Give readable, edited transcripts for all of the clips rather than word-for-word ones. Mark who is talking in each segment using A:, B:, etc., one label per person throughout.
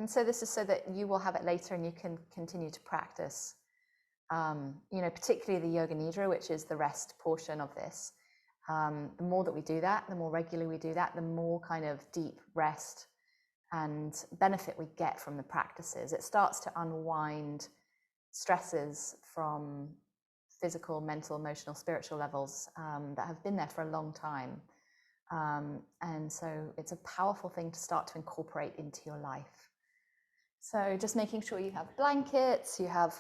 A: And so this is so that you will have it later and you can continue to practice, particularly the yoga nidra, which is the rest portion of this. The more that we do that, the more regularly we do that, the more kind of deep rest and benefit we get from the practices. It starts to unwind stresses from physical, mental, emotional, spiritual levels that have been there for a long time. And so it's a powerful thing to start to incorporate into your life. So just making sure you have blankets, you have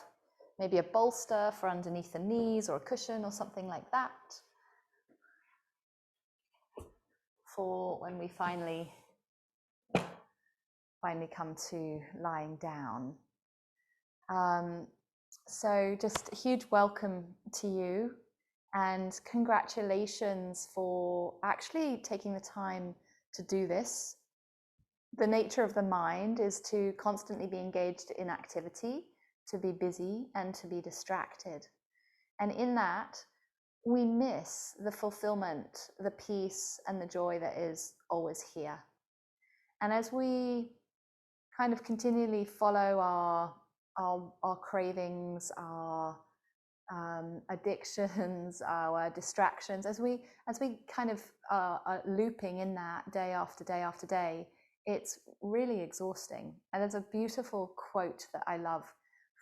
A: maybe a bolster for underneath the knees or a cushion or something like that for when we finally come to lying down. So just a huge welcome to you and congratulations for actually taking the time to do this. The nature of the mind is to constantly be engaged in activity, to be busy and to be distracted. And in that, we miss the fulfillment, the peace and the joy that is always here. And as we kind of continually follow our cravings, our addictions, our distractions, as we kind of are looping in that day after day after day, it's really exhausting. And there's a beautiful quote that I love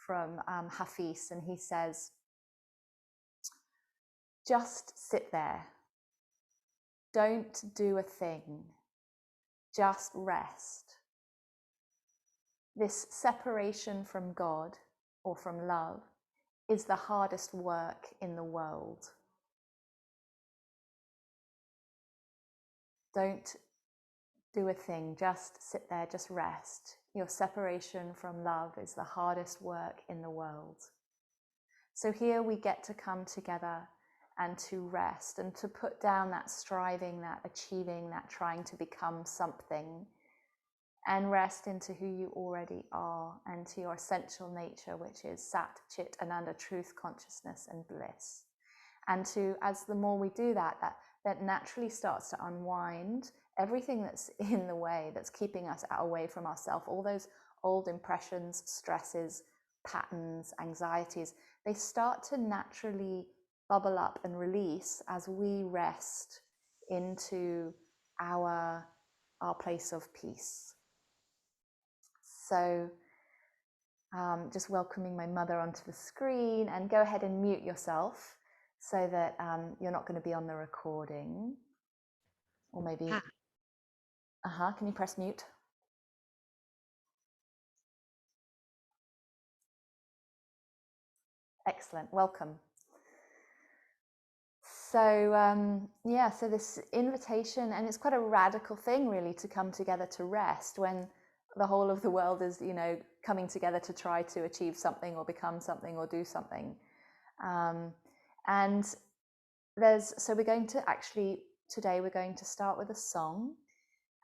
A: from Hafiz, and he says, just sit there, don't do a thing, just rest. This separation from God or from love is the hardest work in the world. Don't do a thing, just sit there, just rest. Your separation from love is the hardest work in the world. So here we get to come together and to rest and to put down that striving, that achieving, that trying to become something, and rest into who you already are and to your essential nature, which is Sat, Chit, Ananda, truth, consciousness, and bliss. And to, as the more we do that naturally starts to unwind everything that's in the way, that's keeping us away from ourselves, all those old impressions, stresses, patterns, anxieties, they start to naturally bubble up and release as we rest into our place of peace. So just welcoming my mother onto the screen, and go ahead and mute yourself so that you're not going to be on the recording. Or maybe, can you press mute? Excellent, welcome. So so this invitation, and it's quite a radical thing really to come together to rest when the whole of the world is, coming together to try to achieve something or become something or do something. And so we're going to today we're going to start with a song,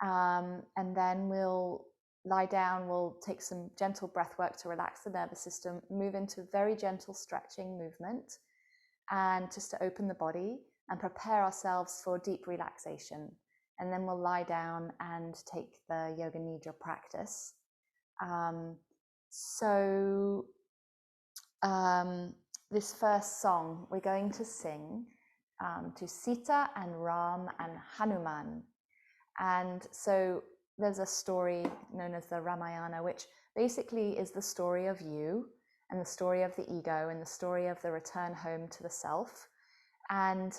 A: and then we'll lie down, we'll take some gentle breath work to relax the nervous system, move into very gentle stretching movement, and just to open the body and prepare ourselves for deep relaxation. And then we'll lie down and take the yoga nidra practice. This first song we're going to sing to Sita and Ram and Hanuman. And so there's a story known as the Ramayana, which basically is the story of you and the story of the ego and the story of the return home to the self. And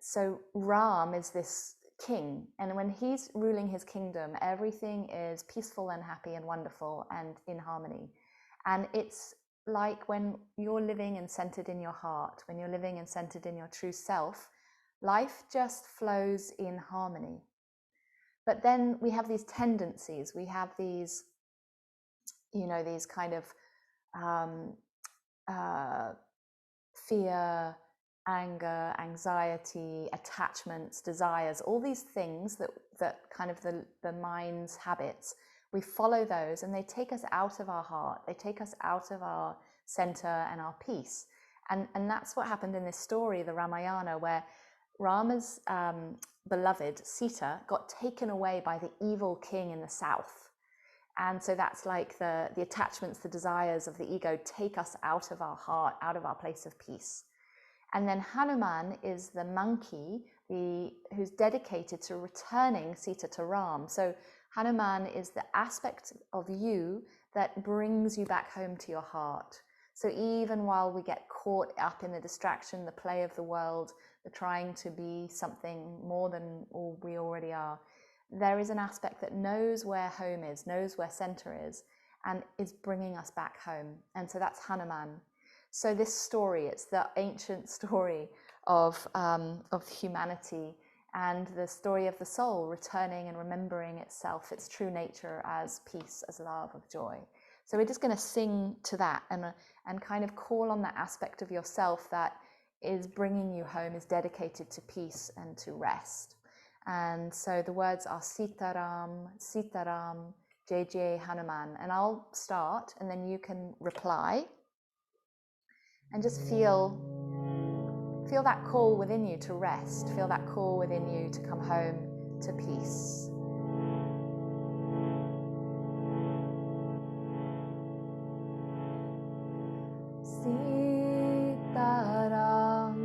A: so Ram is this king, and when he's ruling his kingdom, everything is peaceful and happy and wonderful and in harmony. And it's like when you're living and centered in your heart, when you're living and centered in your true self, life just flows in harmony. But then we have these tendencies, we have these, these kind of fear, anger, anxiety, attachments, desires, all these things that kind of the mind's habits, we follow those and they take us out of our heart, they take us out of our center and our peace. And that's what happened in this story, the Ramayana, where Rama's beloved Sita got taken away by the evil king in the south. And so that's like the attachments, the desires of the ego take us out of our heart, out of our place of peace. And then Hanuman is the monkey who's dedicated to returning Sita to Ram. So Hanuman is the aspect of you that brings you back home to your heart. So even while we get caught up in the distraction, the play of the world, the trying to be something more than all we already are, there is an aspect that knows where home is, knows where center is, and is bringing us back home. And so that's Hanuman. So this story, it's the ancient story of humanity and the story of the soul returning and remembering itself, its true nature as peace, as love, of joy. So we're just going to sing to that and kind of call on that aspect of yourself that is bringing you home, is dedicated to peace and to rest. And so the words are Sitaram, Sitaram, Jai Jai Hanuman. And I'll start and then you can reply. And just feel that call within you to rest. Feel that call within you to come home to peace. Sitaram,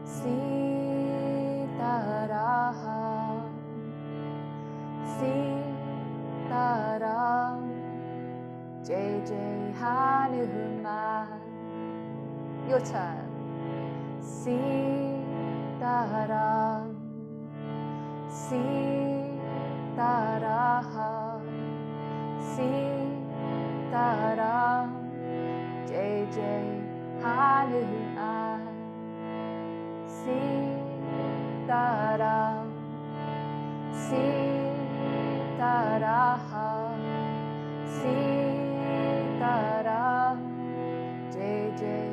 A: Sitaram, Sitaram, Jai Jai Hanuman. Your turn. Sitaram, Sitaram, Sitaram, Jai Jai Hanuman. Sitaram, Sitaram, Sitaram, Jai Jai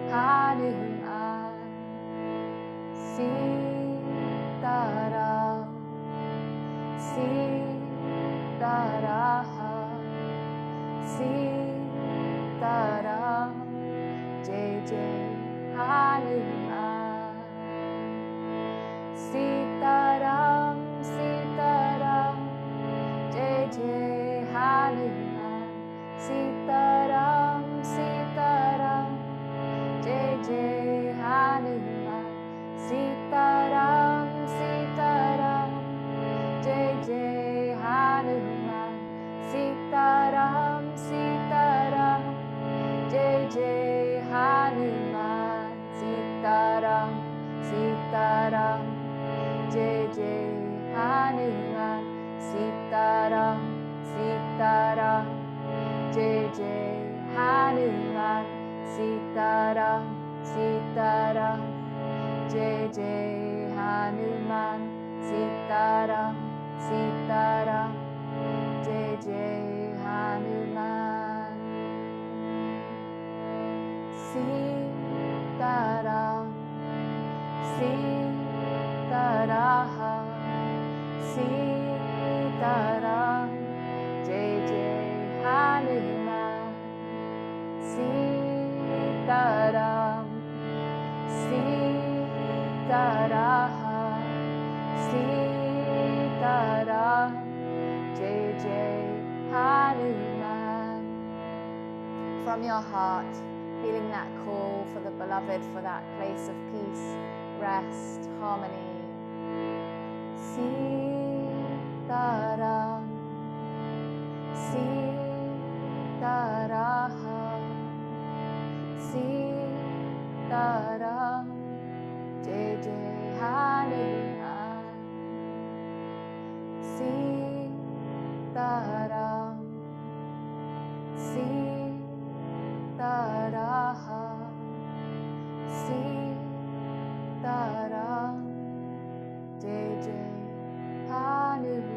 A: Hanuman. Sitaram, Sitaram, Sitaram, Jai Jai Hanuman. Sitaram, Sitaram, Jai Jai Hanuman. Sitaram, Sitaram, Jai Jai Hanuman. Sitaram, Sitaram, Jai Jai Hanuman. Sitaram, Sitaram, Jai Jai Hanuman. Sitaram, Sitaram, Jai Jai Hanuman. Sitaram, Sitaram, Jai Jai Hanuman. Sitaram, Sitaram, Jai Jai Hanuman. Sitaram, Sitaram, Jai Jai Hanuman. Sitaram, Sitaram, Sitaram, Jai Jai Hanuman. Sitaram, Sitaram, Sitaram, Jai Jai Hanuman. From your heart, feeling that call for the beloved, for that place of peace, rest, harmony. Sitaram, Sitaram, Sitaram, Jai Jai Hanuman. Sitaram, Sitaram, Sitaram, Jai Jai Hanuman.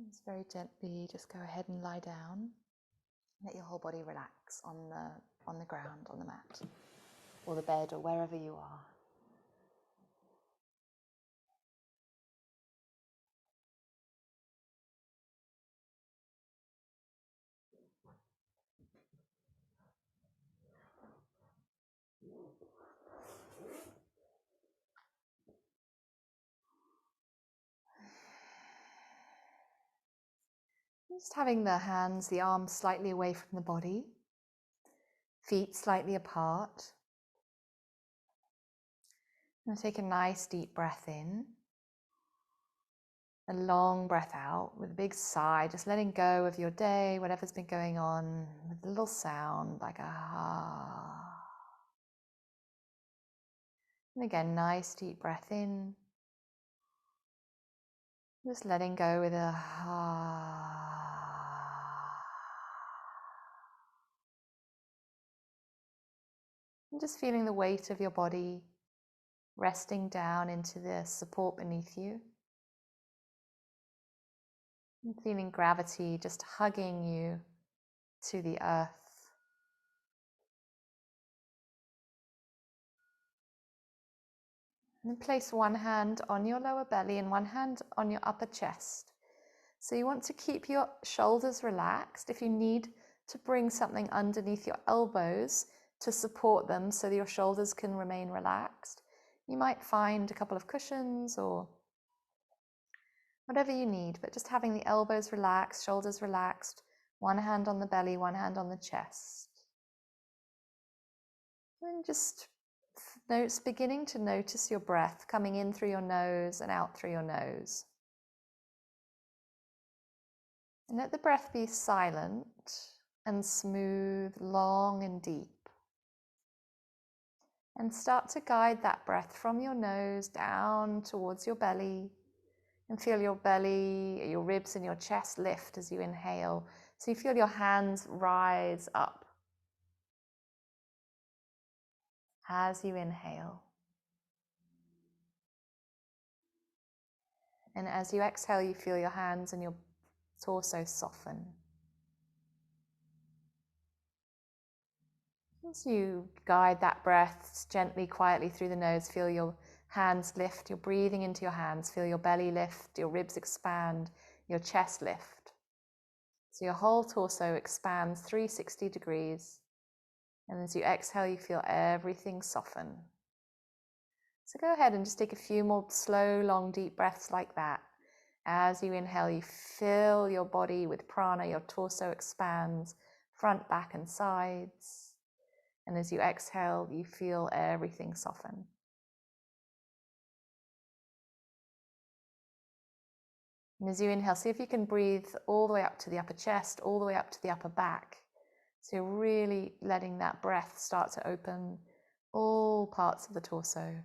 A: Just very gently, just go ahead and lie down. Let your whole body relax on the ground, on the mat, or the bed, or wherever you are. Just having the hands, the arms slightly away from the body, feet slightly apart. And take a nice deep breath in, a long breath out with a big sigh, just letting go of your day, whatever's been going on, with a little sound like a ah. And again, nice deep breath in, just letting go with a ah. And just feeling the weight of your body resting down into the support beneath you. And feeling gravity just hugging you to the earth. And then place one hand on your lower belly and one hand on your upper chest. So you want to keep your shoulders relaxed. If you need to bring something underneath your elbows to support them so that your shoulders can remain relaxed, you might find a couple of cushions or whatever you need, but just having the elbows relaxed, shoulders relaxed, one hand on the belly, one hand on the chest. And just beginning to notice your breath coming in through your nose and out through your nose. And let the breath be silent and smooth, long and deep. And start to guide that breath from your nose down towards your belly. And feel your belly, your ribs and your chest lift as you inhale. So you feel your hands rise up as you inhale. And as you exhale, you feel your hands and your torso soften. As you guide that breath gently, quietly through the nose, feel your hands lift, you're breathing into your hands, feel your belly lift, your ribs expand, your chest lift. So your whole torso expands 360 degrees. And as you exhale, you feel everything soften. So go ahead and just take a few more slow, long, deep breaths like that. As you inhale, you fill your body with prana, your torso expands, front, back, and sides. And as you exhale, you feel everything soften. And as you inhale, see if you can breathe all the way up to the upper chest, all the way up to the upper back. So you're really letting that breath start to open all parts of the torso. At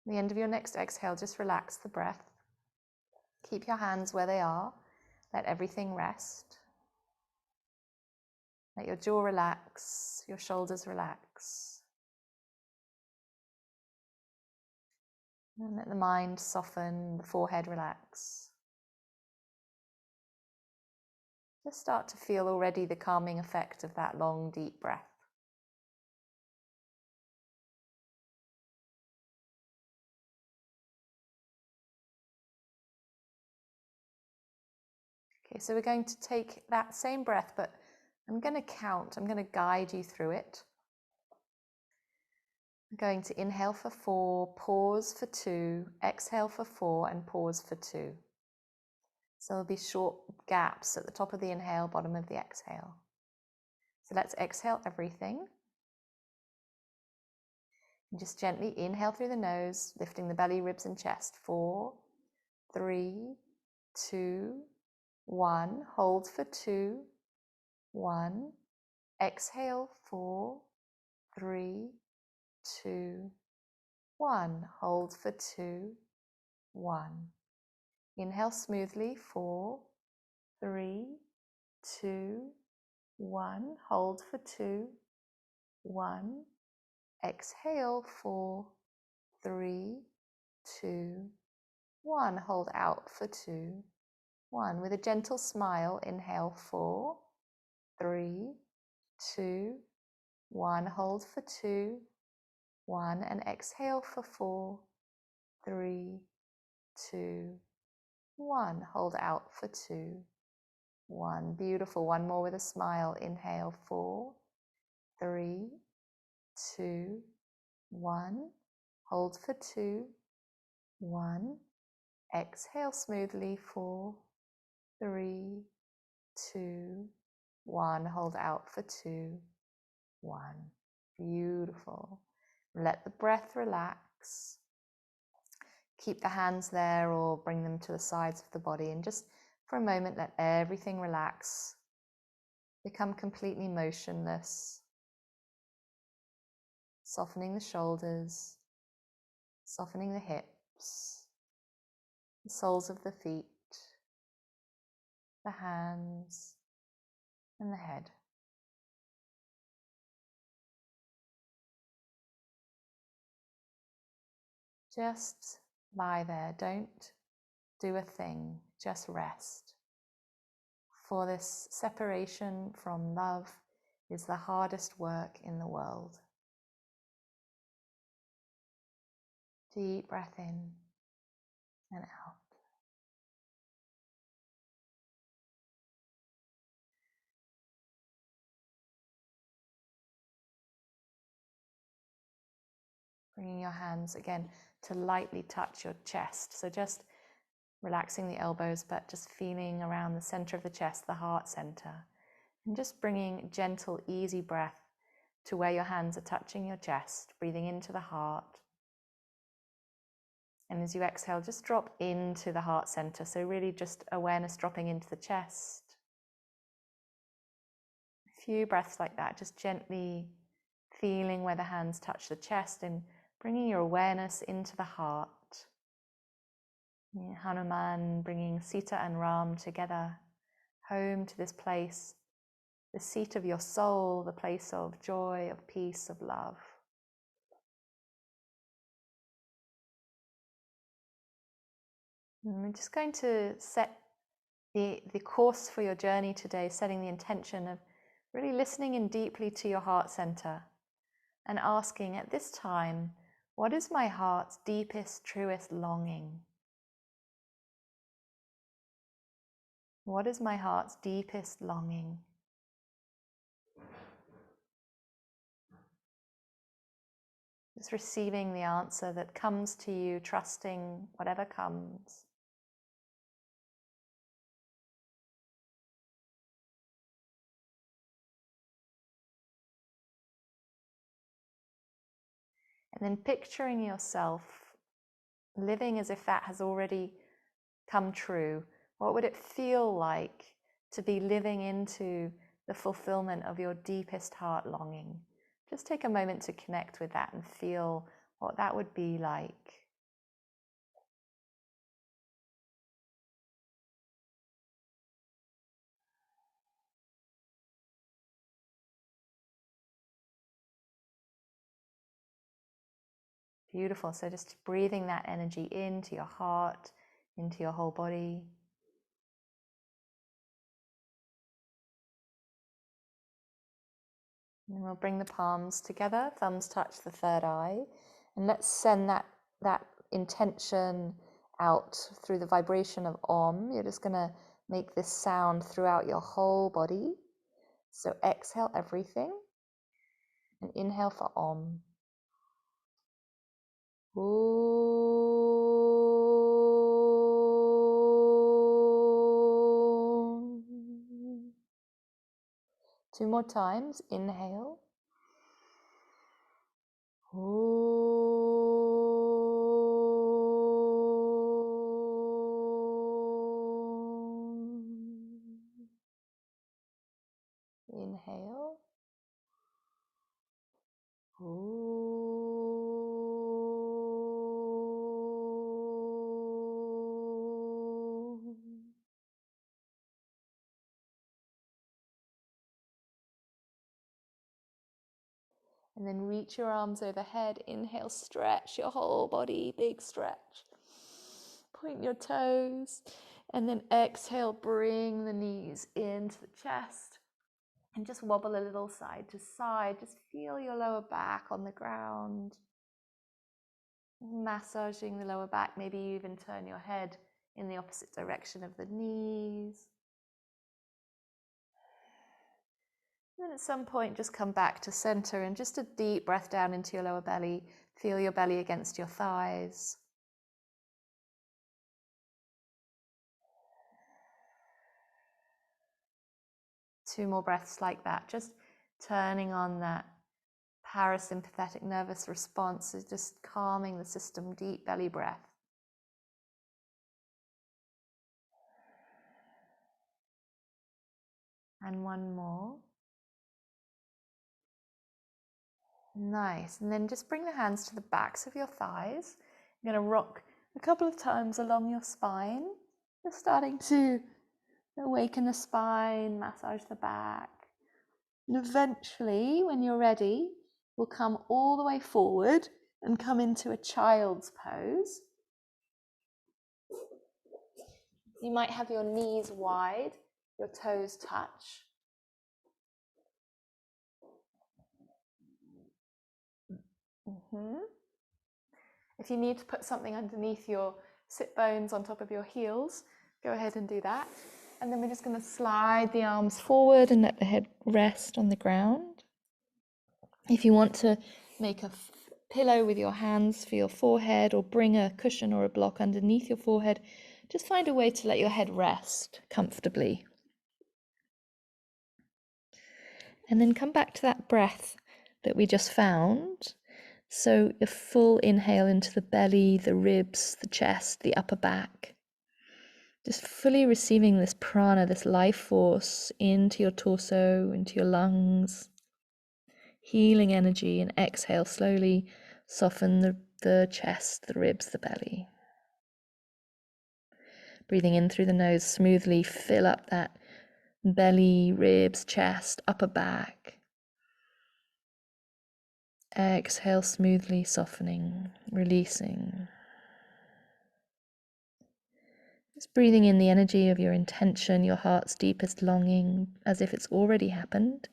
A: the end of your next exhale, just relax the breath. Keep your hands where they are. Let everything rest. Let your jaw relax, your shoulders relax. And let the mind soften, the forehead relax. Just start to feel already the calming effect of that long, deep breath. Okay, so we're going to take that same breath, but I'm going to count, I'm going to guide you through it. I'm going to inhale for 4, pause for 2, exhale for 4, and pause for 2. So there'll be short gaps at the top of the inhale, bottom of the exhale. So let's exhale everything. And just gently inhale through the nose, lifting the belly, ribs, and chest. 4, 3, 2, 1. Hold for 2, 1. Exhale, 4, 3, 2, 1. Hold for 2, 1. Inhale smoothly, 4, 3, 2, 1. Hold for 2, 1. Exhale, 4, 3, 2, 1. Hold out for 2, 1. With a gentle smile, inhale 4, 3, 2, 1. Hold for 2, 1. And exhale for 4, 3, 2, 1. Hold out for 2, 1. Beautiful. One more with a smile. Inhale 4, 3, 2, 1. Hold for 2, 1. Exhale smoothly 4, 3, 2, 1. Hold out for 2, 1. Beautiful. Let the breath relax. Keep the hands there or bring them to the sides of the body, and just for a moment let everything relax. Become completely motionless. Softening the shoulders, softening the hips, the soles of the feet, the hands, and the head. Just lie there, don't do a thing, just rest. For this separation from love is the hardest work in the world. Deep breath in and out. Bringing your hands again to lightly touch your chest. So just relaxing the elbows, but just feeling around the center of the chest, the heart center. And just bringing gentle, easy breath to where your hands are touching your chest, breathing into the heart. And as you exhale, just drop into the heart center. So really just awareness dropping into the chest. A few breaths like that, just gently feeling where the hands touch the chest and bringing your awareness into the heart. Hanuman bringing Sita and Ram together, home to this place, the seat of your soul, the place of joy, of peace, of love. And we're just going to set the course for your journey today, setting the intention of really listening in deeply to your heart center and asking at this time, what is my heart's deepest, truest longing? What is my heart's deepest longing? Just receiving the answer that comes to you, trusting whatever comes. And then picturing yourself living as if that has already come true. What would it feel like to be living into the fulfillment of your deepest heart longing? Just take a moment to connect with that and feel what that would be like. Beautiful. So just breathing that energy into your heart, into your whole body. And we'll bring the palms together, thumbs touch the third eye, and let's send that intention out through the vibration of Om. You're just going to make this sound throughout your whole body. So exhale everything and inhale for Om. Om. 2 more times. Inhale. Inhale. And then reach your arms overhead. Inhale, stretch your whole body, big stretch. Point your toes. And then exhale, bring the knees into the chest. And just wobble a little side to side. Just feel your lower back on the ground. Massaging the lower back. Maybe you even turn your head in the opposite direction of the knees. And then at some point, just come back to center and just a deep breath down into your lower belly. Feel your belly against your thighs. Two more breaths like that, just turning on that parasympathetic nervous response, is just calming the system, deep belly breath. And one more. Nice. And then just bring the hands to the backs of your thighs. You're going to rock a couple of times along your spine. You're starting to awaken the spine, massage the back. And eventually, when you're ready, we'll come all the way forward and come into a child's pose. You might have your knees wide, your toes touch. If you need to put something underneath your sit bones on top of your heels, go ahead and do that. And then we're just going to slide the arms forward and let the head rest on the ground. If you want to make a pillow with your hands for your forehead, or bring a cushion or a block underneath your forehead, just find a way to let your head rest comfortably. And then come back to that breath that we just found. So a full inhale into the belly, the ribs, the chest, the upper back. Just fully receiving this prana, this life force into your torso, into your lungs. Healing energy, and exhale slowly, soften the chest, the ribs, the belly. Breathing in through the nose smoothly, fill up that belly, ribs, chest, upper back. Exhale smoothly, softening, releasing. Just breathing in the energy of your intention, your heart's deepest longing, as if it's already happened.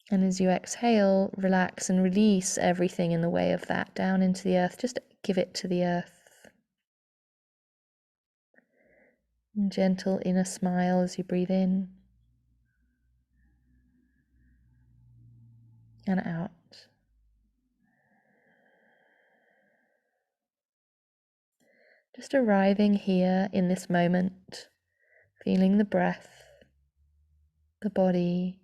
A: And as you exhale, relax and release everything in the way of that down into the earth. Just give it to the earth. And gentle inner smile as you breathe in and out. Just arriving here in this moment, feeling the breath, the body,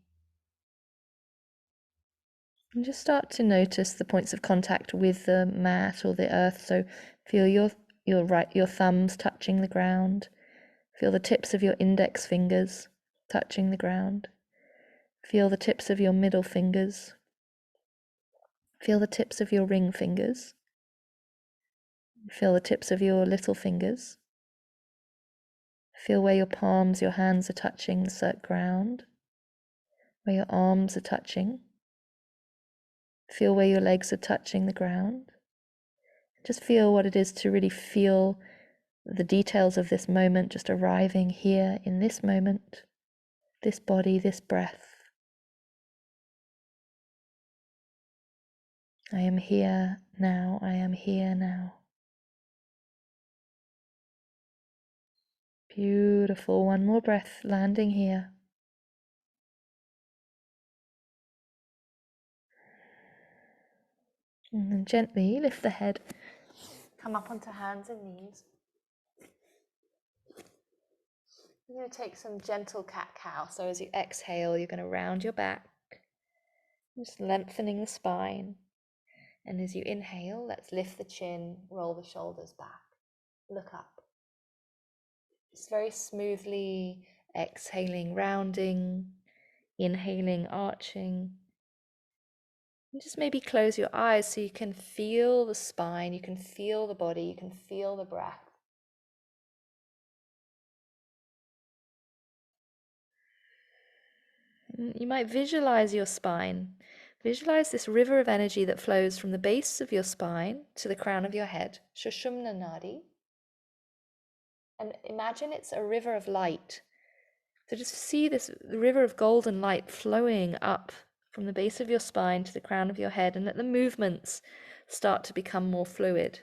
A: and just start to notice the points of contact with the mat or the earth. So feel your thumbs touching the ground. Feel the tips of your index fingers touching the ground. Feel the tips of your middle fingers. Feel the tips of your ring fingers. Feel the tips of your little fingers. Feel where your palms, your hands are touching the ground, where your arms are touching. Feel where your legs are touching the ground. Just feel what it is to really feel the details of this moment, just arriving here in this moment, this body, this breath. I am here now, I am here now. Beautiful. One more breath, landing here. And then gently lift the head, come up onto hands and knees. You're going to take some gentle cat-cow. So as you exhale, you're going to round your back, just lengthening the spine. And as you inhale, let's lift the chin, roll the shoulders back, look up. Just very smoothly exhaling, rounding, inhaling, arching. And just maybe close your eyes so you can feel the spine, you can feel the body, you can feel the breath.
B: You might visualize your spine. Visualize this river of energy that flows from the base of your spine to the crown of your head, Shushumna Nadi. And imagine it's a river of light. So just see this river of golden light flowing up from the base of your spine to the crown of your head, and let the movements start to become more fluid.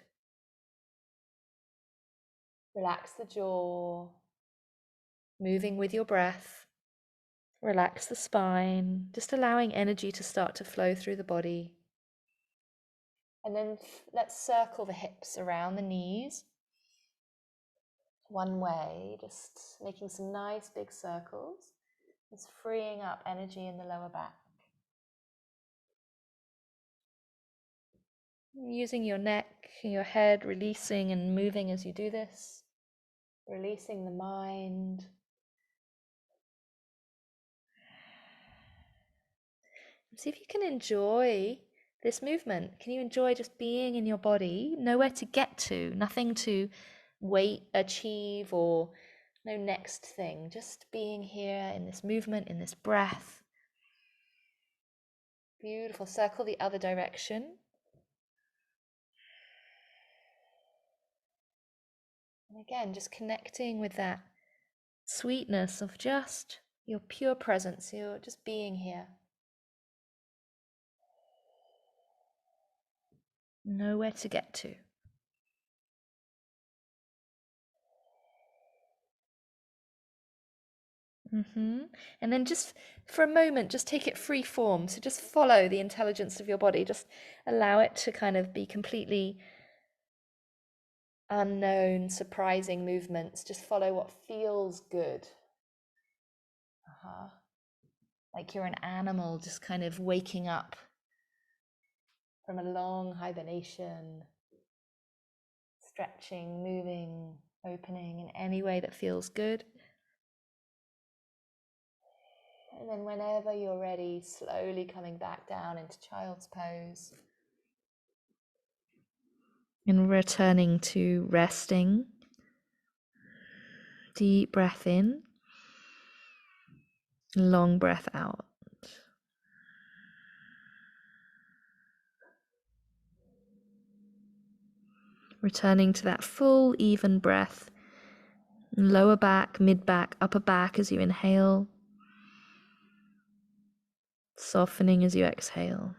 B: Relax the jaw, moving with your breath. Relax the spine, just allowing energy to start to flow through the body. And then let's circle the hips around the knees. One way, just making some nice big circles. Just freeing up energy in the lower back. Using your neck, your head, releasing and moving as you do this. Releasing the mind. See if you can enjoy this movement. Can you enjoy just being in your body? Nowhere to get to, nothing to wait, achieve, or no next thing. Just being here in this movement, in this breath. Beautiful. Circle the other direction. And again, just connecting with that sweetness of just your pure presence, your just being here. Nowhere to get to. And then just for a moment, just take it free form. So just follow the intelligence of your body. Just allow it to kind of be completely unknown, surprising movements. Just follow what feels good. Like you're an animal just kind of waking up from a long hibernation, stretching, moving, opening in any way that feels good. And then whenever you're ready, slowly coming back down into child's pose. And returning to resting. Deep breath in. Long breath out. Returning to that full, even breath. Lower back, mid back, upper back as you inhale. Softening as you exhale.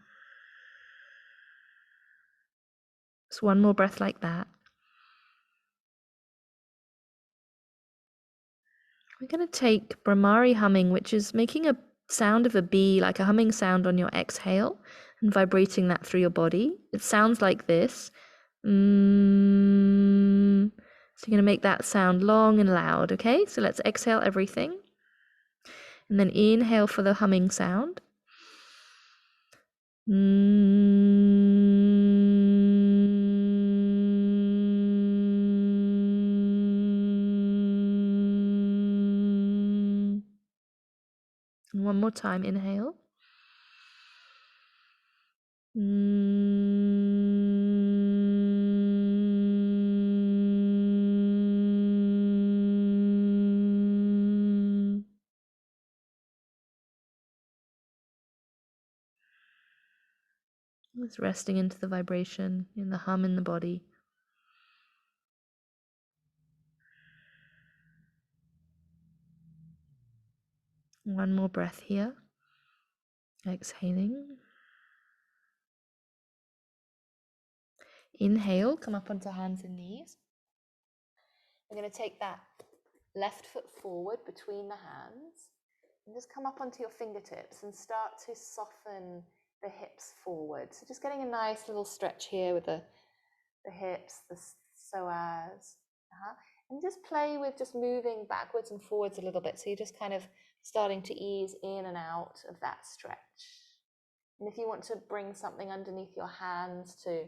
B: Just one more breath like that. We're going to take Brahmari humming, which is making a sound of a bee, like a humming sound on your exhale, and vibrating that through your body. It sounds like this. So you're going to make that sound long and loud, okay? So let's exhale everything. And then inhale for the humming sound. And one more time, inhale. Just resting into the vibration, in the hum in the body. One more breath here. Exhaling. Inhale, come up onto hands and knees. We're going to take that left foot forward between the hands and just come up onto your fingertips and start to soften the hips forward. So just getting a nice little stretch here with the hips, the psoas. And just play with just moving backwards and forwards a little bit. So you're just kind of starting to ease in and out of that stretch. And if you want to bring something underneath your hands to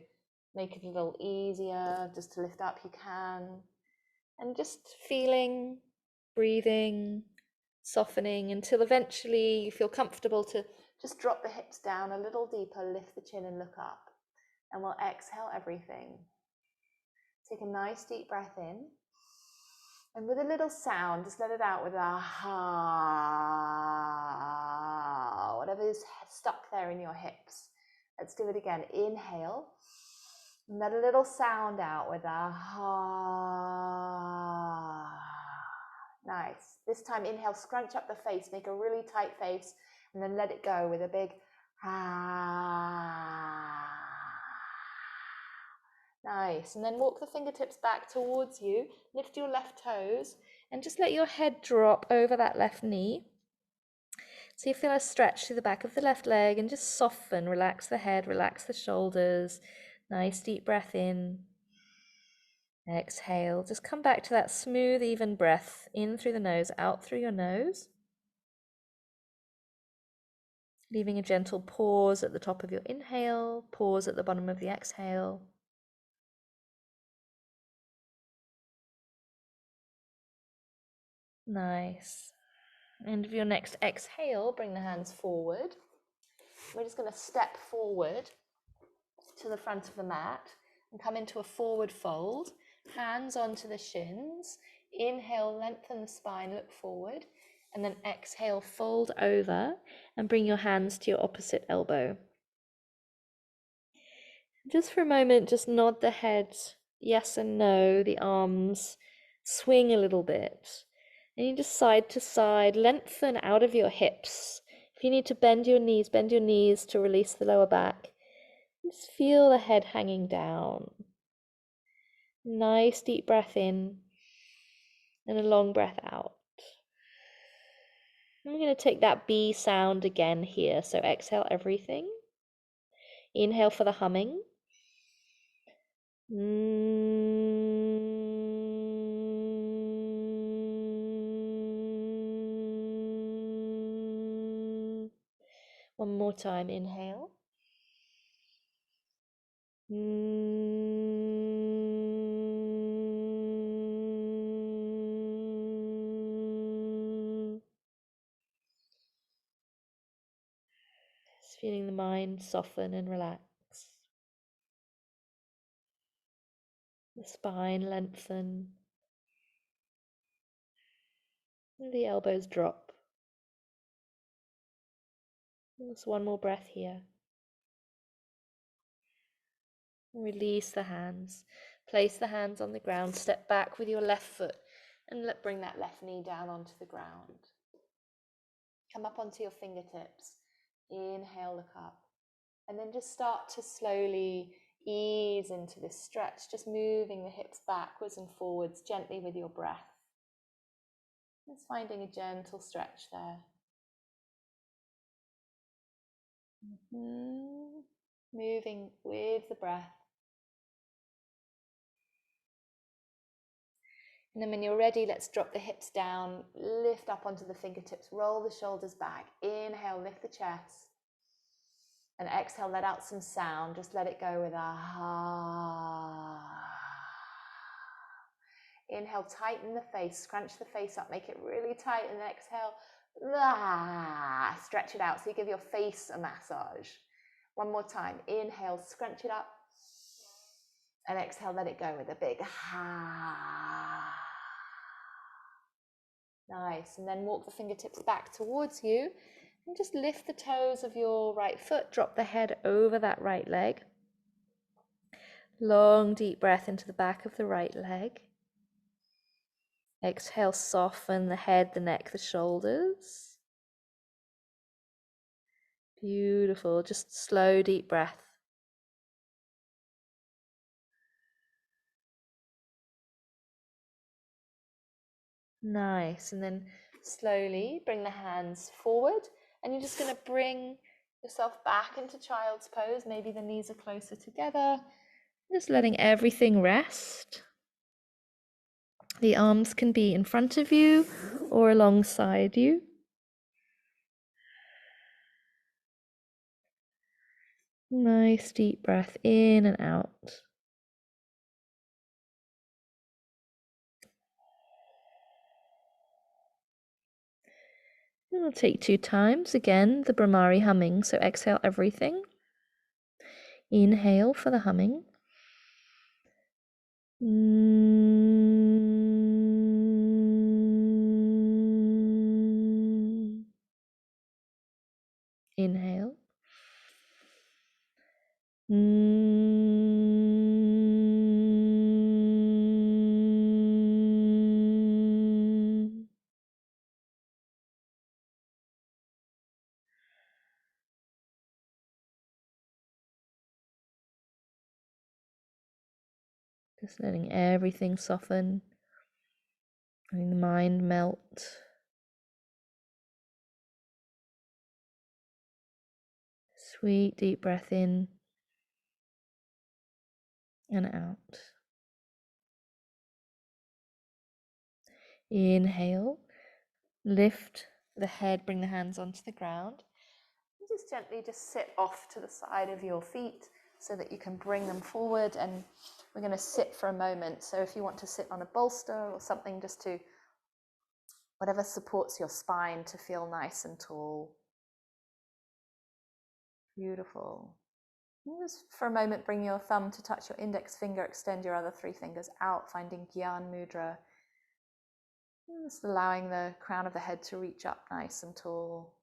B: make it a little easier, just to lift up, you can. And just feeling, breathing, softening until eventually you feel comfortable to just drop the hips down a little deeper, lift the chin and look up. And we'll exhale everything. Take a nice deep breath in. And with a little sound, just let it out with a ha, whatever is stuck there in your hips. Let's do it again. Inhale. And let a little sound out with a ha. Nice. This time, inhale, scrunch up the face, make a really tight face, and then let it go with a big ha. Nice. And then walk the fingertips back towards you. Lift your left toes and just let your head drop over that left knee. So you feel a stretch through the back of the left leg and just soften, relax the head, relax the shoulders. Nice deep breath in. Exhale. Just come back to that smooth, even breath. In through the nose, out through your nose. Leaving a gentle pause at the top of your inhale, pause at the bottom of the exhale. Nice. End of your next exhale, bring the hands forward. We're just going to step forward to the front of the mat and come into a forward fold. Hands onto the shins. Inhale, lengthen the spine, look forward. And then exhale, fold over and bring your hands to your opposite elbow. Just for a moment, just nod the head yes and no, the arms swing a little bit. And you just side to side, lengthen out of your hips. If you need to bend your knees to release the lower back. Just feel the head hanging down. Nice deep breath in and a long breath out. And we're going to take that B sound again here. So exhale everything. Inhale for the humming. One more time, inhale. Just feeling the mind soften and relax. The spine lengthen. And the elbows drop. Just one more breath here. Release the hands. Place the hands on the ground. Step back with your left foot and bring that left knee down onto the ground. Come up onto your fingertips. Inhale, look up. And then just start to slowly ease into this stretch, just moving the hips backwards and forwards gently with your breath. Just finding a gentle stretch there. Moving with the breath. And then when you're ready, let's drop the hips down, lift up onto the fingertips, roll the shoulders back. Inhale, lift the chest. And exhale, let out some sound. Just let it go with a ha. Inhale, tighten the face, scrunch the face up, make it really tight, and exhale, stretch it out. So you give your face a massage. One more time. Inhale, scrunch it up. And exhale, let it go with a big ha. Nice. And then walk the fingertips back towards you. And just lift the toes of your right foot. Drop the head over that right leg. Long, deep breath into the back of the right leg. Exhale, soften the head, the neck, the shoulders. Beautiful. Just slow, deep breath. Nice. And then slowly bring the hands forward. And you're just going to bring yourself back into child's pose. Maybe the knees are closer together. Just letting everything rest. The arms can be in front of you or alongside you. Nice deep breath in and out. And we'll take 2 times again the Brahmari humming. So exhale everything. Inhale for the humming. Inhale. Just letting everything soften, letting the mind melt. Sweet deep breath in and out. Inhale, lift the head, bring the hands onto the ground. And just gently just sit off to the side of your feet so that you can bring them forward, and we're going to sit for a moment. So if you want to sit on a bolster or something, just to whatever supports your spine to feel nice and tall. Beautiful. And just for a moment, bring your thumb to touch your index finger, extend your other 3 fingers out, finding Gyan Mudra. And just allowing the crown of the head to reach up nice and tall.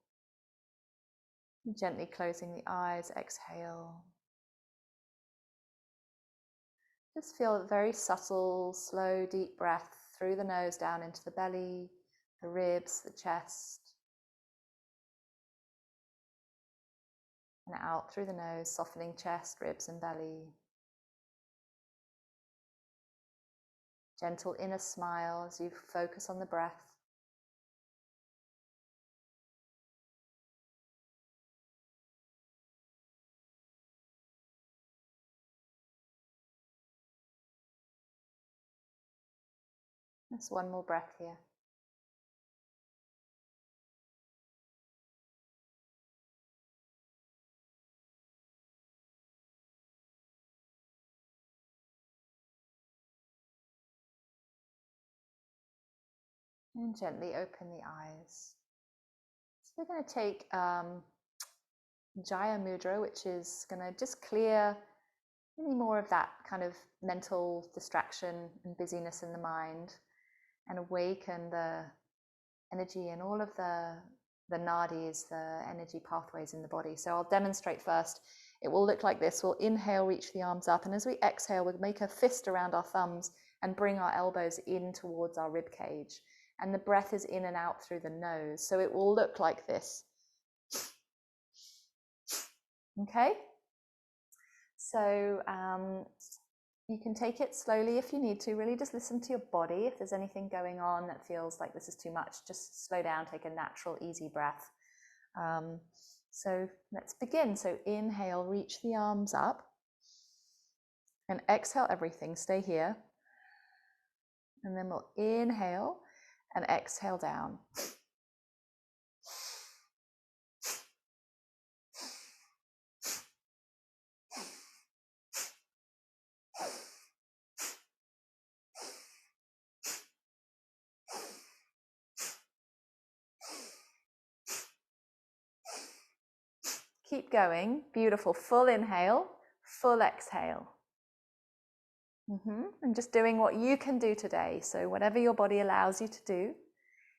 B: And gently closing the eyes, exhale. Just feel a very subtle, slow, deep breath through the nose down into the belly, the ribs, the chest. And out through the nose, softening chest, ribs and belly. Gentle inner smile as you focus on the breath. Just one more breath here. And gently open the eyes. So we're going to take Jaya Mudra, which is going to just clear any more of that kind of mental distraction and busyness in the mind, and awaken the energy and all of the nadis, the energy pathways in the body. So I'll demonstrate first. It will look like this. We'll inhale, reach the arms up, and as we exhale, we'll make a fist around our thumbs and bring our elbows in towards our rib cage. And the breath is in and out through the nose. So it will look like this. Okay? So you can take it slowly if you need to. Really just listen to your body. If there's anything going on that feels like this is too much, just slow down, take a natural, easy breath. So let's begin. So inhale, reach the arms up. And exhale everything. Stay here. And then we'll inhale and exhale down. Keep going. Beautiful. Full inhale, full exhale. And just doing what you can do today. So whatever your body allows you to do.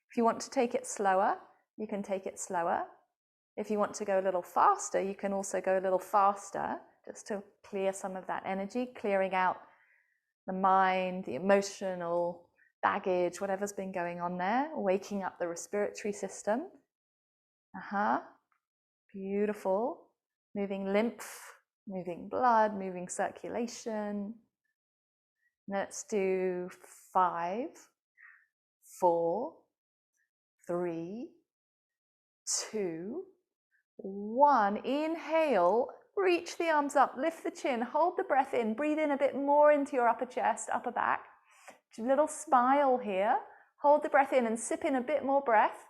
B: If you want to take it slower, you can take it slower. If you want to go a little faster, you can also go a little faster, just to clear some of that energy, clearing out the mind, the emotional baggage, whatever's been going on there, waking up the respiratory system. Beautiful. Moving lymph, moving blood, moving circulation. Let's do 5, 4, 3, 2, 1. Inhale, reach the arms up, lift the chin, hold the breath in, breathe in a bit more into your upper chest, upper back. Little smile here. Hold the breath in and sip in a bit more breath.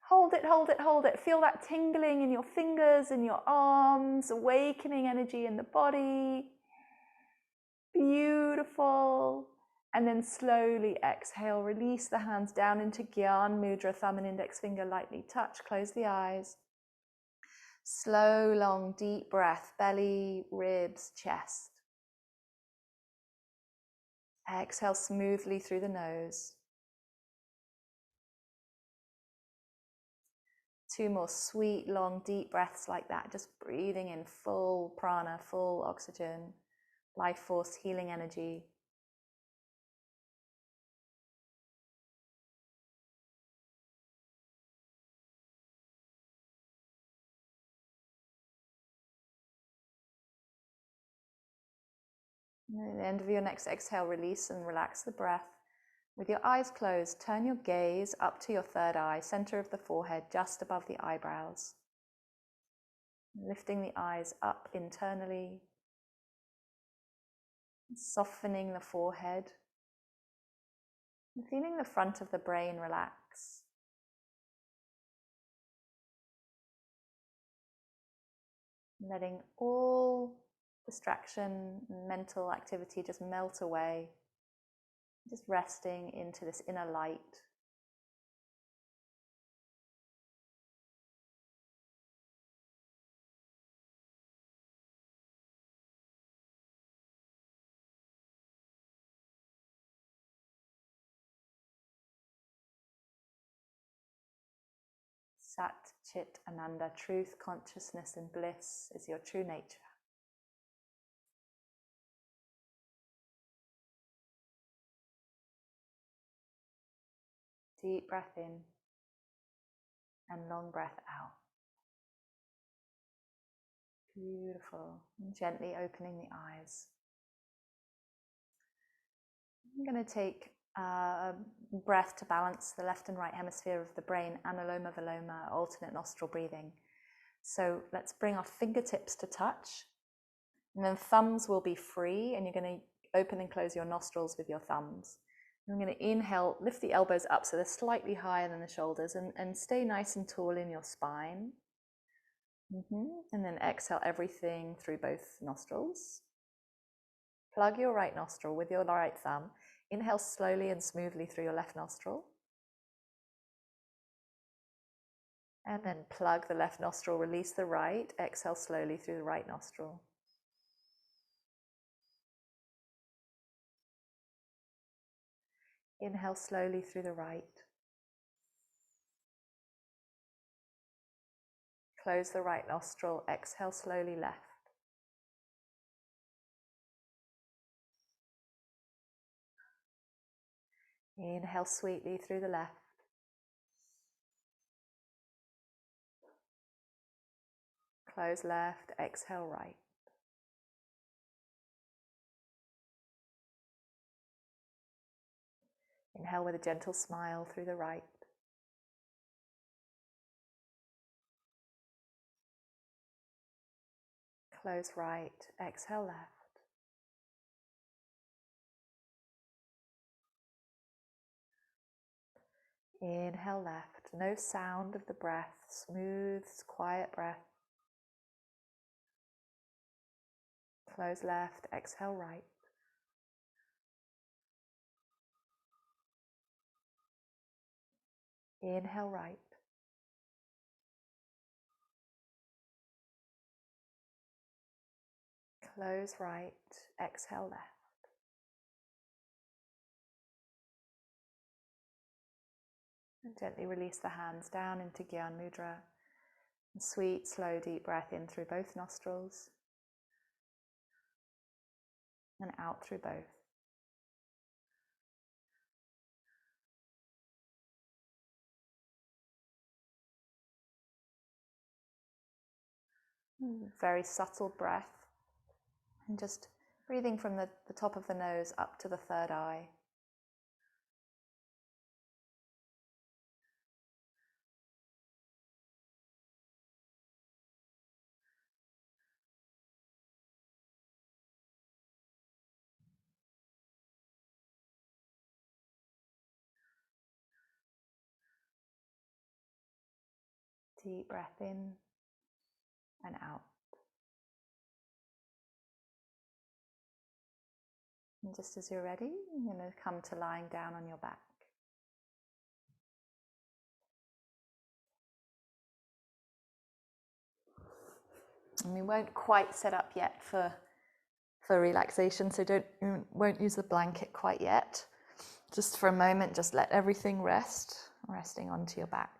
B: Hold it, hold it, hold it. Feel that tingling in your fingers and your arms, awakening energy in the body. Beautiful. And then slowly exhale, release the hands down into Gyan Mudra, thumb and index finger lightly touch, close the eyes. Slow, long, deep breath, belly, ribs, chest. Exhale smoothly through the nose.
A: 2 more sweet, long, deep breaths like that, just breathing in full prana, full oxygen, life force, healing energy. And at the end of your next exhale, release and relax the breath. With your eyes closed, turn your gaze up to your third eye, center of the forehead, just above the eyebrows. Lifting the eyes up internally, softening the forehead, and feeling the front of the brain relax. Letting all distraction and mental activity just melt away. Just resting into this inner light. Sat, Chit, Ananda, truth, consciousness, and bliss is your true nature. Deep breath in and long breath out. Beautiful. And gently opening the eyes. I'm going to take a breath to balance the left and right hemisphere of the brain, anuloma viloma, alternate nostril breathing. So let's bring our fingertips to touch, and then thumbs will be free, and you're going to open and close your nostrils with your thumbs. I'm going to inhale, lift the elbows up so they're slightly higher than the shoulders, and stay nice and tall in your spine. And then exhale everything through both nostrils. Plug your right nostril with your right thumb. Inhale slowly and smoothly through your left nostril. And then plug the left nostril, release the right. Exhale slowly through the right nostril. Inhale slowly through the right. Close the right nostril. Exhale slowly left. Inhale sweetly through the left. Close left. Exhale right. Inhale with a gentle smile through the right. Close right. Exhale left. Inhale left. No sound of the breath. Smooth, quiet breath. Close left. Exhale right. Inhale right. Close right. Exhale left. And gently release the hands down into Gyan Mudra. And sweet, slow, deep breath in through both nostrils. And out through both. Very subtle breath. And just breathing from the top of the nose up to the third eye. Deep breath in and out. And just as you're ready, I'm going to come to lying down on your back. And we won't quite set up yet for relaxation, so won't use the blanket quite yet. Just for a moment, just let everything rest, resting onto your back.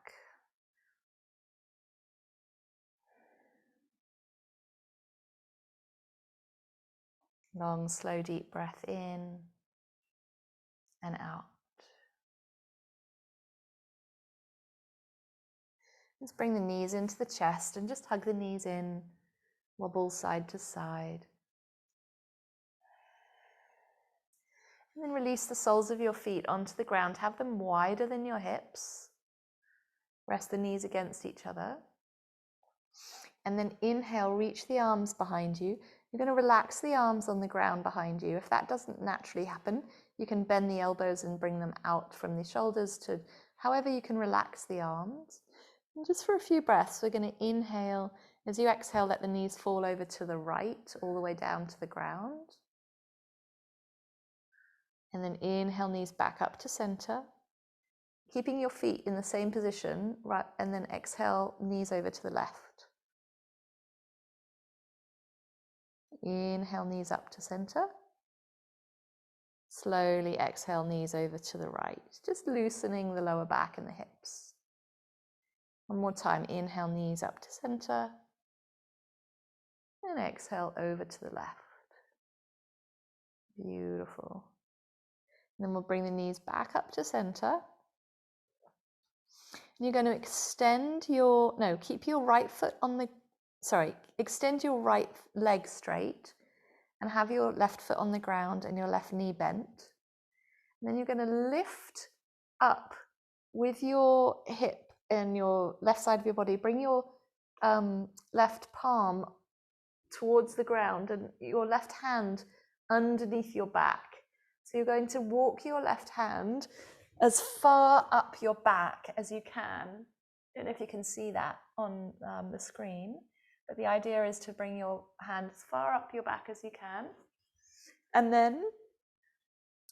A: Long, slow, deep breath in and out. Let's bring the knees into the chest and just hug the knees in, wobble side to side. And then release the soles of your feet onto the ground. Have them wider than your hips. Rest the knees against each other. And then inhale, reach the arms behind you. You're going to relax the arms on the ground behind you. If that doesn't naturally happen, you can bend the elbows and bring them out from the shoulders to however you can relax the arms. And just for a few breaths, we're going to inhale. As you exhale, let the knees fall over to the right, all the way down to the ground. And then inhale, knees back up to center. Keeping your feet in the same position, right, and then exhale, knees over to the left. Inhale, knees up to center. Slowly exhale, knees over to the right. Just loosening the lower back and the hips. One more time, inhale, knees up to center. And exhale over to the left. Beautiful. And then we'll bring the knees back up to center. And you're going to extend your, keep your right foot on the, extend your right leg straight and have your left foot on the ground and your left knee bent. And then you're going to lift up with your hip and your left side of your body. Bring your left palm towards the ground and your left hand underneath your back. So you're going to walk your left hand as far up your back as you can. I don't know if you can see that on the screen, but the idea is to bring your hand as far up your back as you can. And then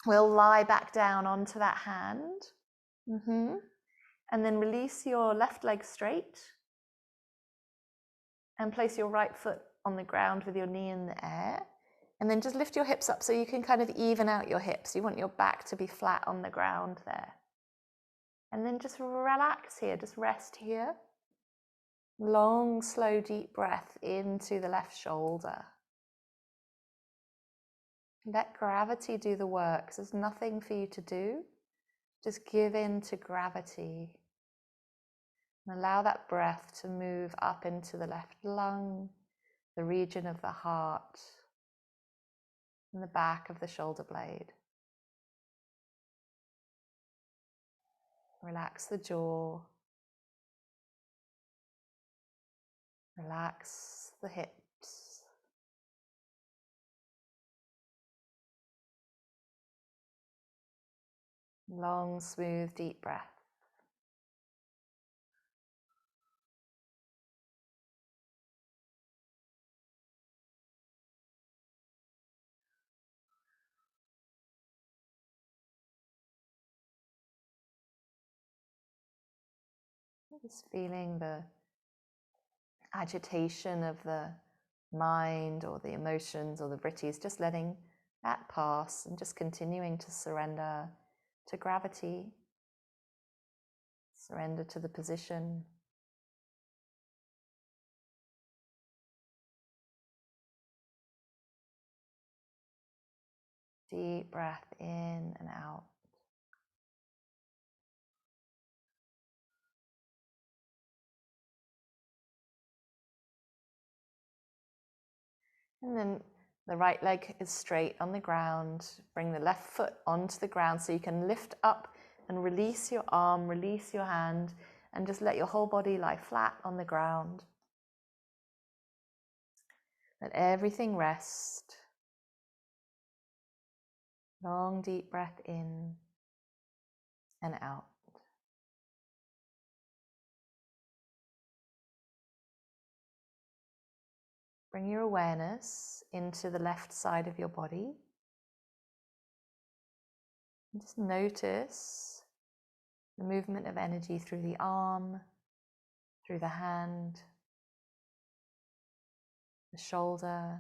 A: we'll lie back down onto that hand. And then release your left leg straight and place your right foot on the ground with your knee in the air. And then just lift your hips up so you can kind of even out your hips. You want your back to be flat on the ground there. And then just relax here, just rest here. Long, slow, deep breath into the left shoulder. Let gravity do the work. There's nothing for you to do. Just give in to gravity. And allow that breath to move up into the left lung, the region of the heart, and the back of the shoulder blade. Relax the jaw. Relax the hips. Long, smooth, deep breath. Just feeling the agitation of the mind or the emotions or the vrittis, just letting that pass and just continuing to surrender to gravity, surrender to the position. Deep breath in and out. And then the right leg is straight on the ground. Bring the left foot onto the ground so you can lift up and release your arm, release your hand, and just let your whole body lie flat on the ground. Let everything rest. Long, deep breath in and out. Bring your awareness into the left side of your body. And just notice the movement of energy through the arm, through the hand, the shoulder,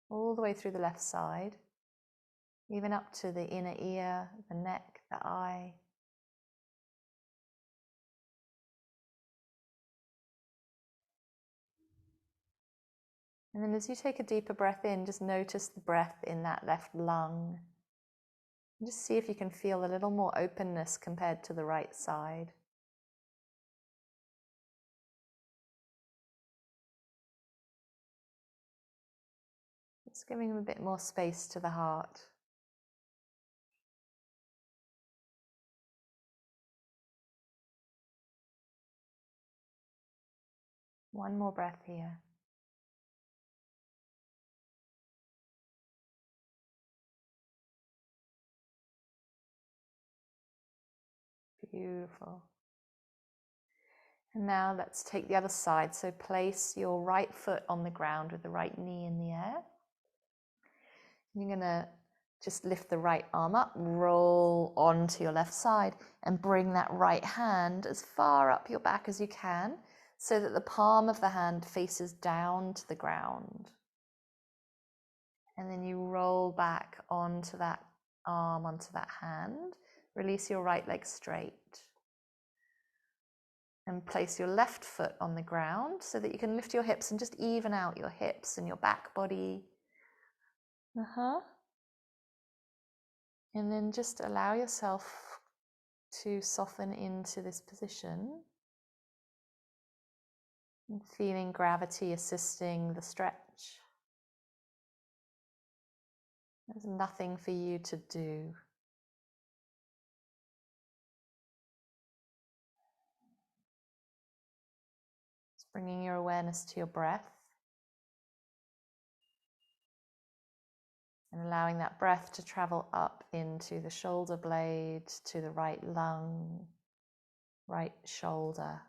A: all the way through the left side, even up to the inner ear, the neck, the eye. And then as you take a deeper breath in, just notice the breath in that left lung. And just see if you can feel a little more openness compared to the right side. Just giving a bit more space to the heart. One more breath here. Beautiful. And now let's take the other side. So place your right foot on the ground with the right knee in the air. You're going to just lift the right arm up, roll onto your left side, and bring that right hand as far up your back as you can so that the palm of the hand faces down to the ground. And then you roll back onto that arm, onto that hand. Release your right leg straight. And place your left foot on the ground so that you can lift your hips and just even out your hips and your back body. And then just allow yourself to soften into this position. And feeling gravity assisting the stretch. There's nothing for you to do. Just bringing your awareness to your breath. And allowing that breath to travel up into the shoulder blade, to the right lung, right shoulder.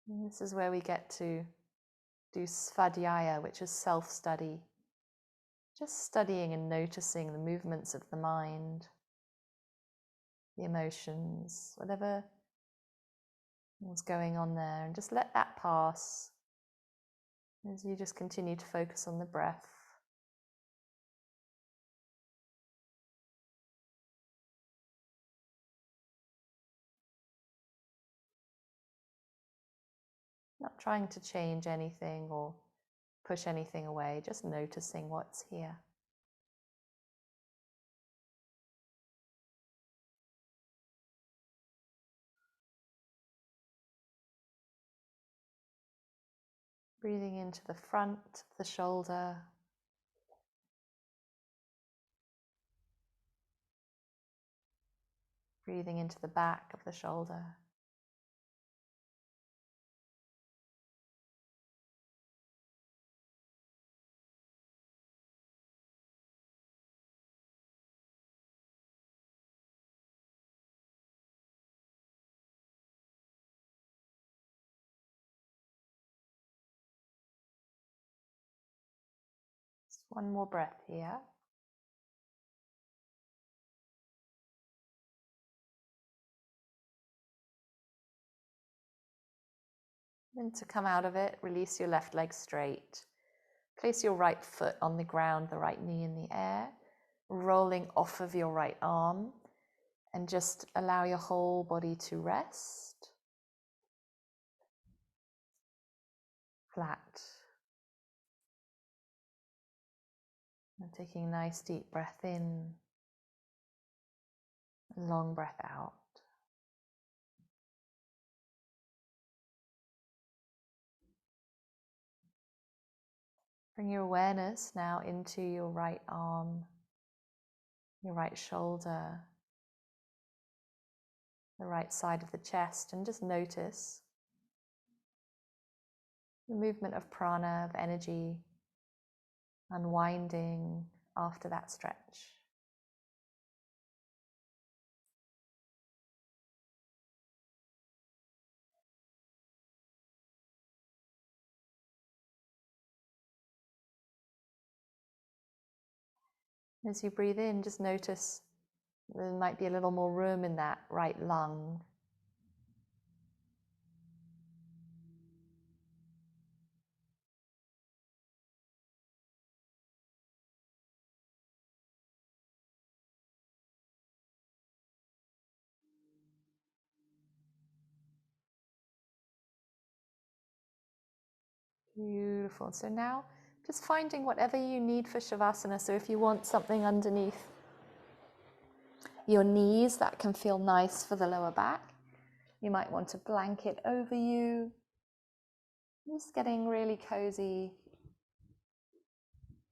A: And this is where we get to do svadhyaya, which is self-study. Just studying and noticing the movements of the mind, the emotions, whatever was going on there, and just let that pass as you just continue to focus on the breath. Not trying to change anything or push anything away, just noticing what's here. Breathing into the front of the shoulder. Breathing into the back of the shoulder. Just one more breath here. Then to come out of it, release your left leg straight. Place your right foot on the ground, the right knee in the air, rolling off of your right arm, and just allow your whole body to rest. Flat. And taking a nice deep breath in, a long breath out. Bring your awareness now into your right arm, your right shoulder, the right side of the chest, and just notice the movement of prana, of energy, unwinding after that stretch. As you breathe in, just notice there might be a little more room in that right lung. Beautiful. So now just finding whatever you need for Shavasana. So if you want something underneath your knees, that can feel nice for the lower back. You might want a blanket over you. Just getting really cozy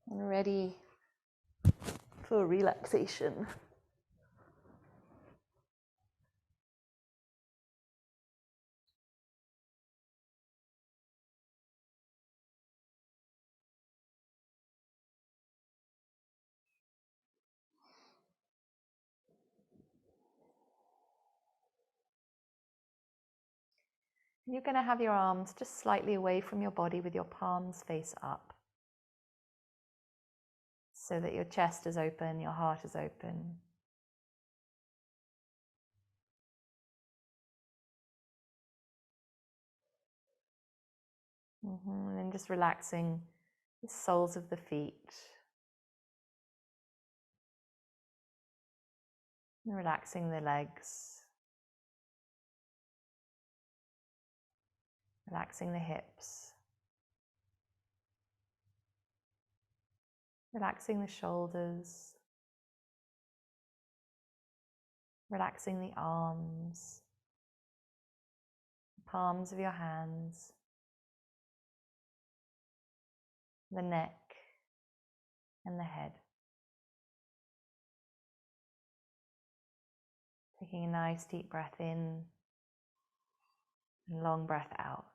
A: and ready for relaxation. You're going to have your arms just slightly away from your body with your palms face up, so that your chest is open, your heart is open. And then just relaxing the soles of the feet. And relaxing the legs. Relaxing the hips. Relaxing the shoulders. Relaxing the arms. The palms of your hands. The neck and the head. Taking a nice deep breath in and long breath out.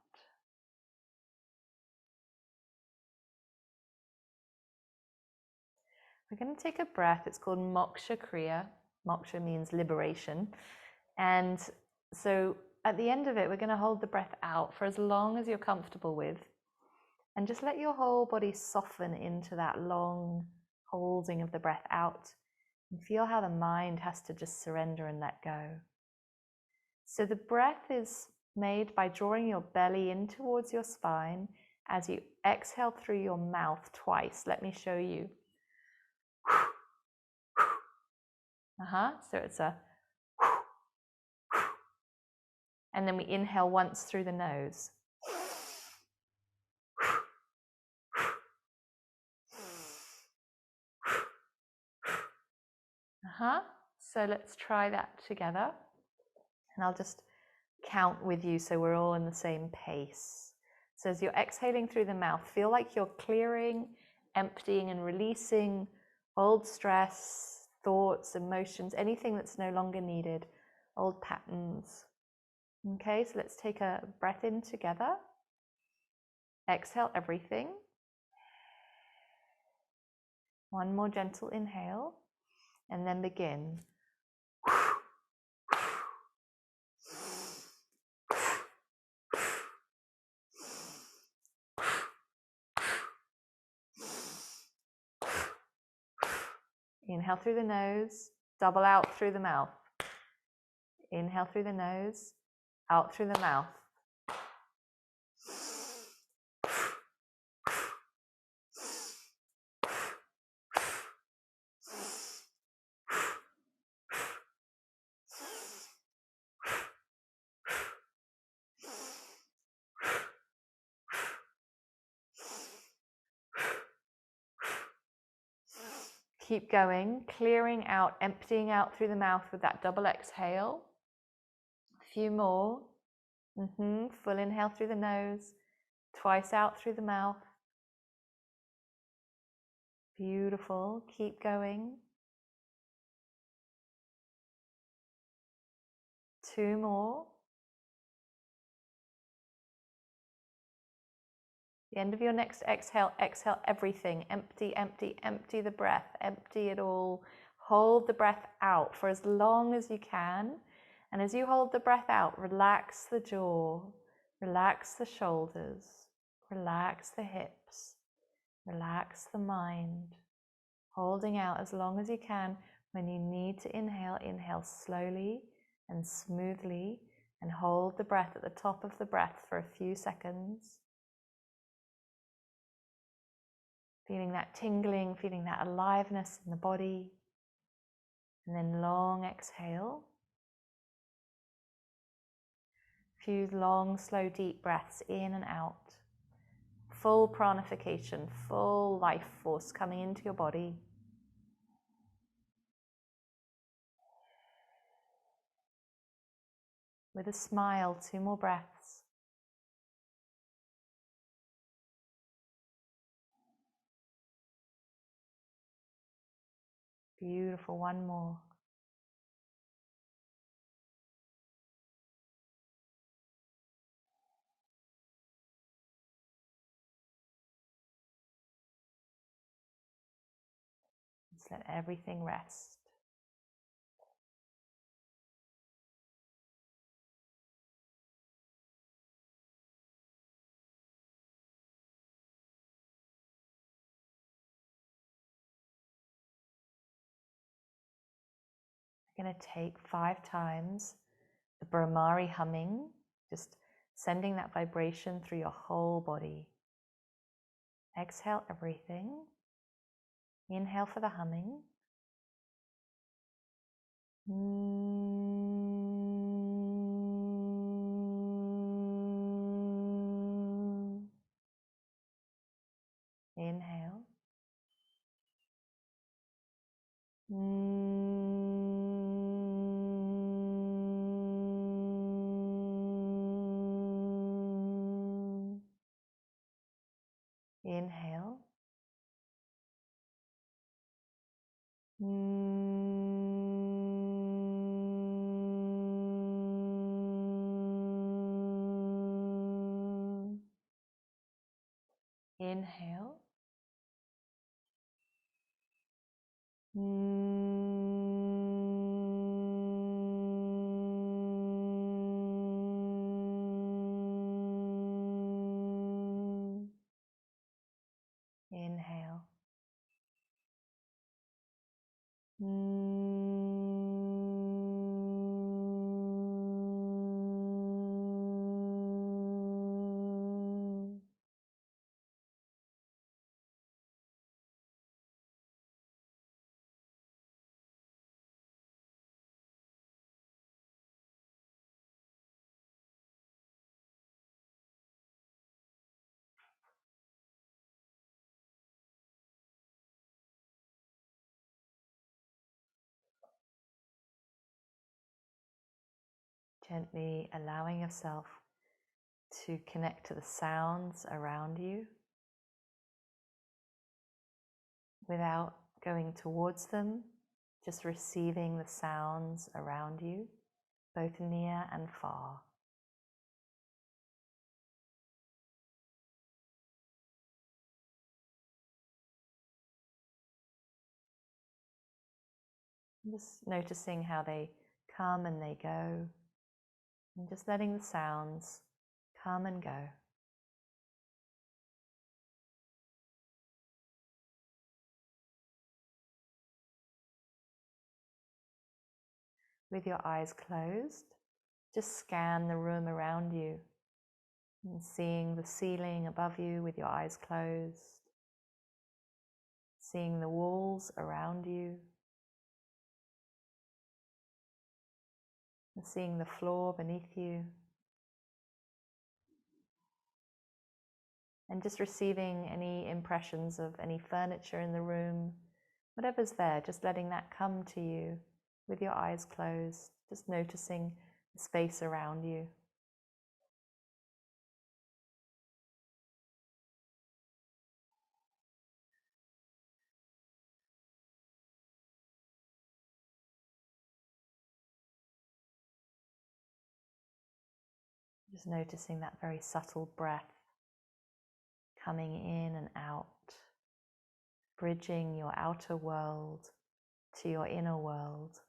A: We're going to take a breath. It's called Moksha Kriya. Moksha means liberation. And so at the end of it, we're going to hold the breath out for as long as you're comfortable with. And just let your whole body soften into that long holding of the breath out. And feel how the mind has to just surrender and let go. So the breath is made by drawing your belly in towards your spine as you exhale through your mouth twice. Let me show you. So it's a, and then we inhale once through the nose. So let's try that together. And I'll just count with you so we're all in the same pace. So as you're exhaling through the mouth, feel like you're clearing, emptying and releasing old stress, thoughts, emotions, anything that's no longer needed, old patterns. Okay, so let's take a breath in together. Exhale everything. One more gentle inhale, and then begin. Inhale through the nose, double out through the mouth. Inhale through the nose, out through the mouth. Keep going, clearing out, emptying out through the mouth with that double exhale. A few more. Full inhale through the nose, twice out through the mouth. Beautiful. Keep going. 2 more. The end of your next exhale, exhale everything. Empty, empty, empty the breath. Empty it all. Hold the breath out for as long as you can. And as you hold the breath out, relax the jaw, relax the shoulders, relax the hips, relax the mind. Holding out as long as you can. When you need to inhale, inhale slowly and smoothly, and hold the breath at the top of the breath for a few seconds. Feeling that tingling, feeling that aliveness in the body. And then long exhale. A few long, slow, deep breaths in and out. full pranification, full life force coming into your body. With a smile, 2 more breaths. Beautiful, 1 more. Just let everything rest. We're going to take 5 times the Brahmari humming, just sending that vibration through your whole body. Exhale everything. Inhale for the humming. Inhale. Inhale. Inhale. Inhale. Gently allowing yourself to connect to the sounds around you without going towards them, just receiving the sounds around you, both near and far. Just noticing how they come and they go, and just letting the sounds come and go. With your eyes closed, just scan the room around you and seeing the ceiling above you with your eyes closed, seeing the walls around you, and seeing the floor beneath you, and just receiving any impressions of any furniture in the room, whatever's there, just letting that come to you with your eyes closed, just noticing the space around you. Just noticing that very subtle breath coming in and out, bridging your outer world to your inner world.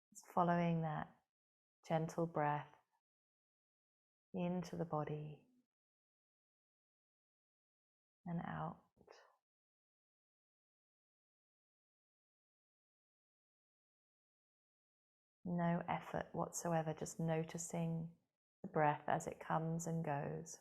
A: Just following that gentle breath into the body and out. No effort whatsoever, just noticing the breath as it comes and goes.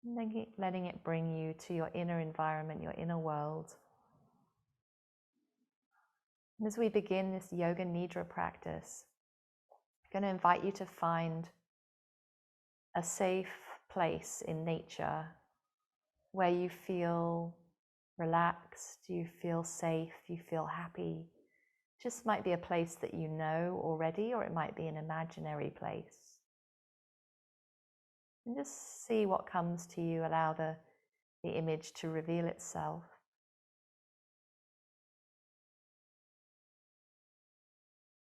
A: letting it bring you to your inner environment, your inner world. And as we begin this yoga nidra practice, I'm going to invite you to find a safe place in nature where you feel relaxed, you feel safe, you feel happy. Just might be a place that you know already, or it might be an imaginary place. And just see what comes to you. Allow the image to reveal itself.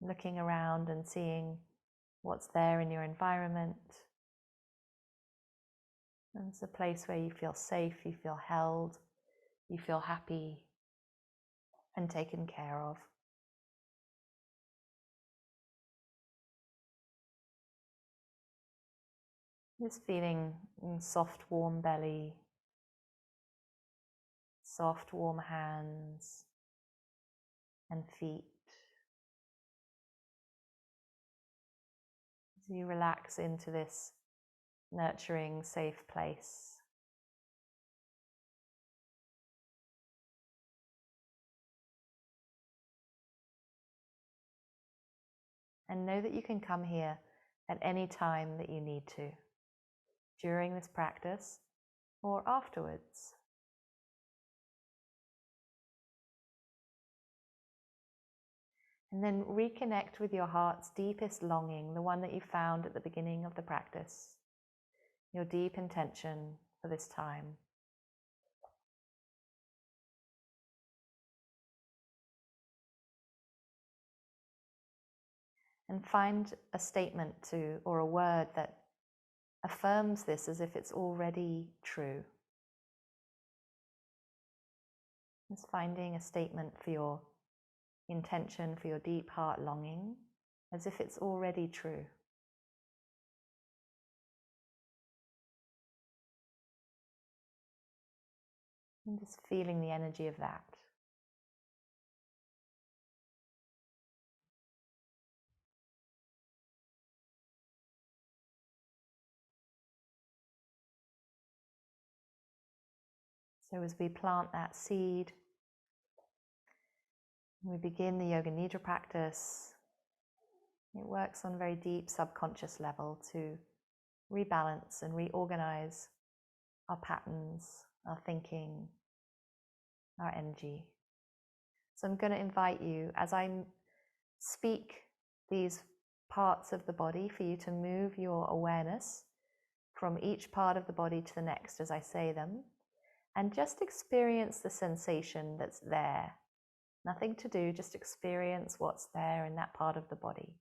A: Looking around and seeing what's there in your environment. And it's a place where you feel safe, you feel held, you feel happy and taken care of. Just feeling soft, warm belly, soft, warm hands and feet. As you relax into this nurturing, safe place. And know that you can come here at any time that you need to, during this practice or afterwards. And then reconnect with your heart's deepest longing, the one that you found at the beginning of the practice, your deep intention for this time. And find a statement or a word that affirms this as if it's already true. Just finding a statement for your intention, for your deep heart longing, as if it's already true. And just feeling the energy of that. So as we plant that seed, we begin the Yoga Nidra practice. It works on a very deep subconscious level to rebalance and reorganize our patterns, our thinking, our energy. So I'm going to invite you, as I speak these parts of the body, for you to move your awareness from each part of the body to the next as I say them, and just experience the sensation that's there. Nothing to do, just experience what's there in that part of the body.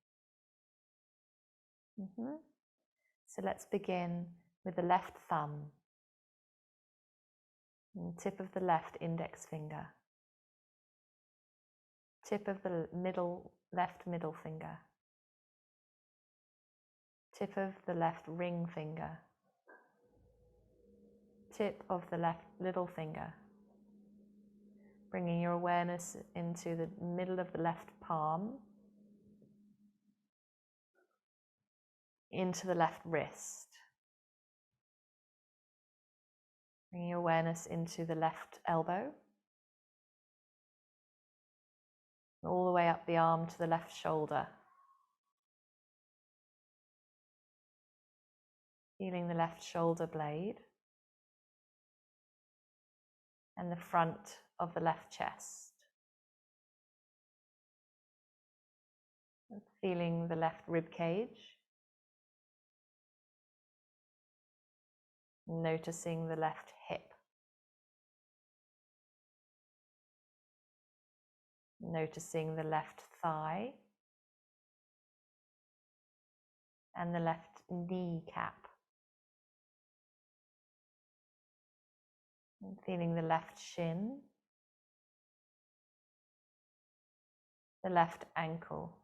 A: So let's begin with the left thumb, and the tip of the left index finger, tip of the left middle finger, tip of the left ring finger, tip of the left little finger, bringing your awareness into the middle of the left palm, into the left wrist, bringing your awareness into the left elbow, all the way up the arm to the left shoulder, feeling the left shoulder blade and the front of the left chest, feeling the left rib cage, noticing the left hip, noticing the left thigh and the left knee cap, and feeling the left shin, the left ankle,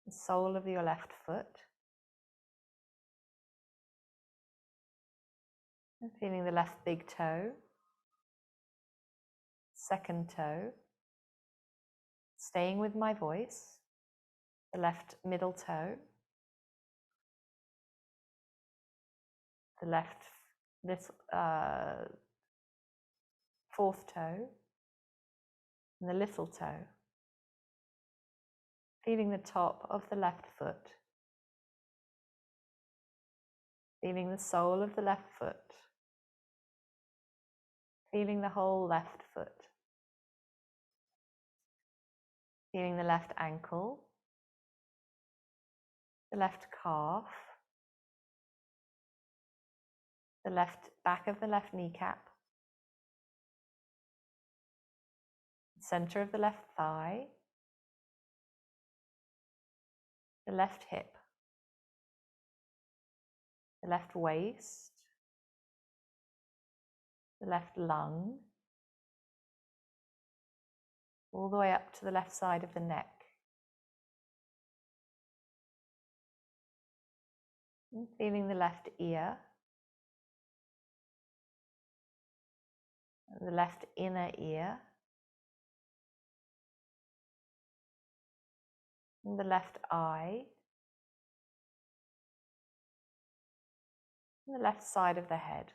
A: the sole of your left foot, and feeling the left big toe, second toe, staying with my voice, the left middle toe, the left fourth toe, and the little toe. Feeling the top of the left foot. Feeling the sole of the left foot. Feeling the whole left foot. Feeling the left ankle. The left calf. The left back of the left kneecap. Center of the left thigh. The left hip. The left waist. The left lung. All the way up to the left side of the neck. And feeling the left ear. The left inner ear. And the left eye. And the left side of the head.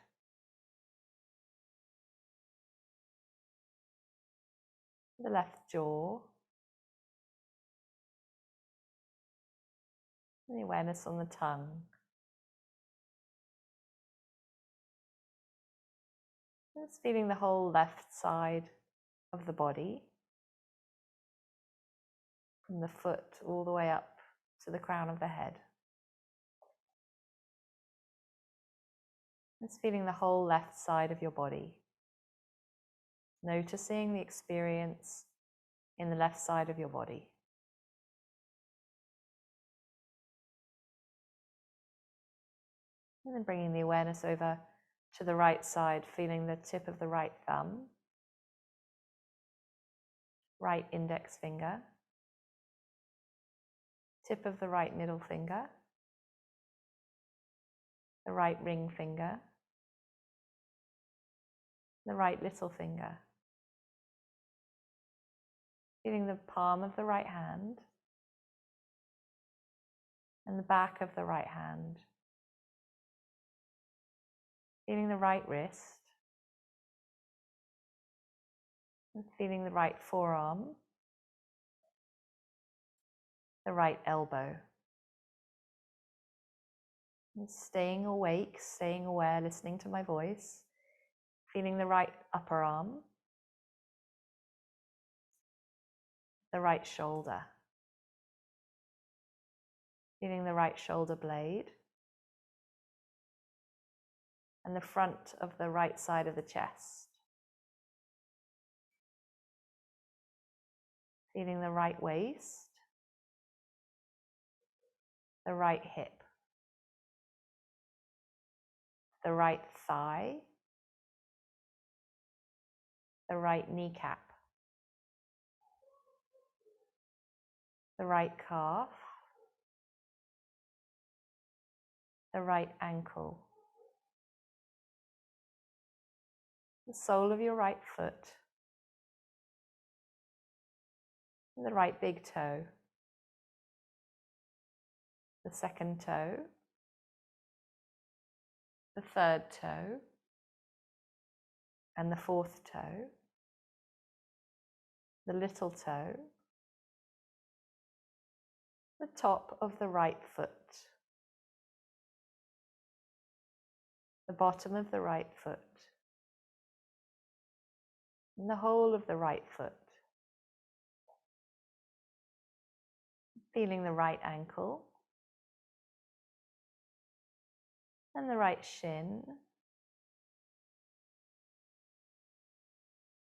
A: The left jaw. And the awareness on the tongue. Just feeling the whole left side of the body. From the foot all the way up to the crown of the head. Just feeling the whole left side of your body. Noticing the experience in the left side of your body. And then bringing the awareness over to the right side, feeling the tip of the right thumb, right index finger, tip of the right middle finger, the right ring finger, the right little finger. Feeling the palm of the right hand and the back of the right hand. Feeling the right wrist and feeling the right forearm, the right elbow. And staying awake, staying aware, listening to my voice, feeling the right upper arm, the right shoulder, feeling the right shoulder blade, and the front of the right side of the chest. Feeling the right waist, the right hip, the right thigh, the right kneecap, the right calf, the right ankle, the sole of your right foot, and the right big toe, the second toe, the third toe, and the fourth toe, the little toe, the top of the right foot, the bottom of the right foot, and the whole of the right foot. Feeling the right ankle, and the right shin,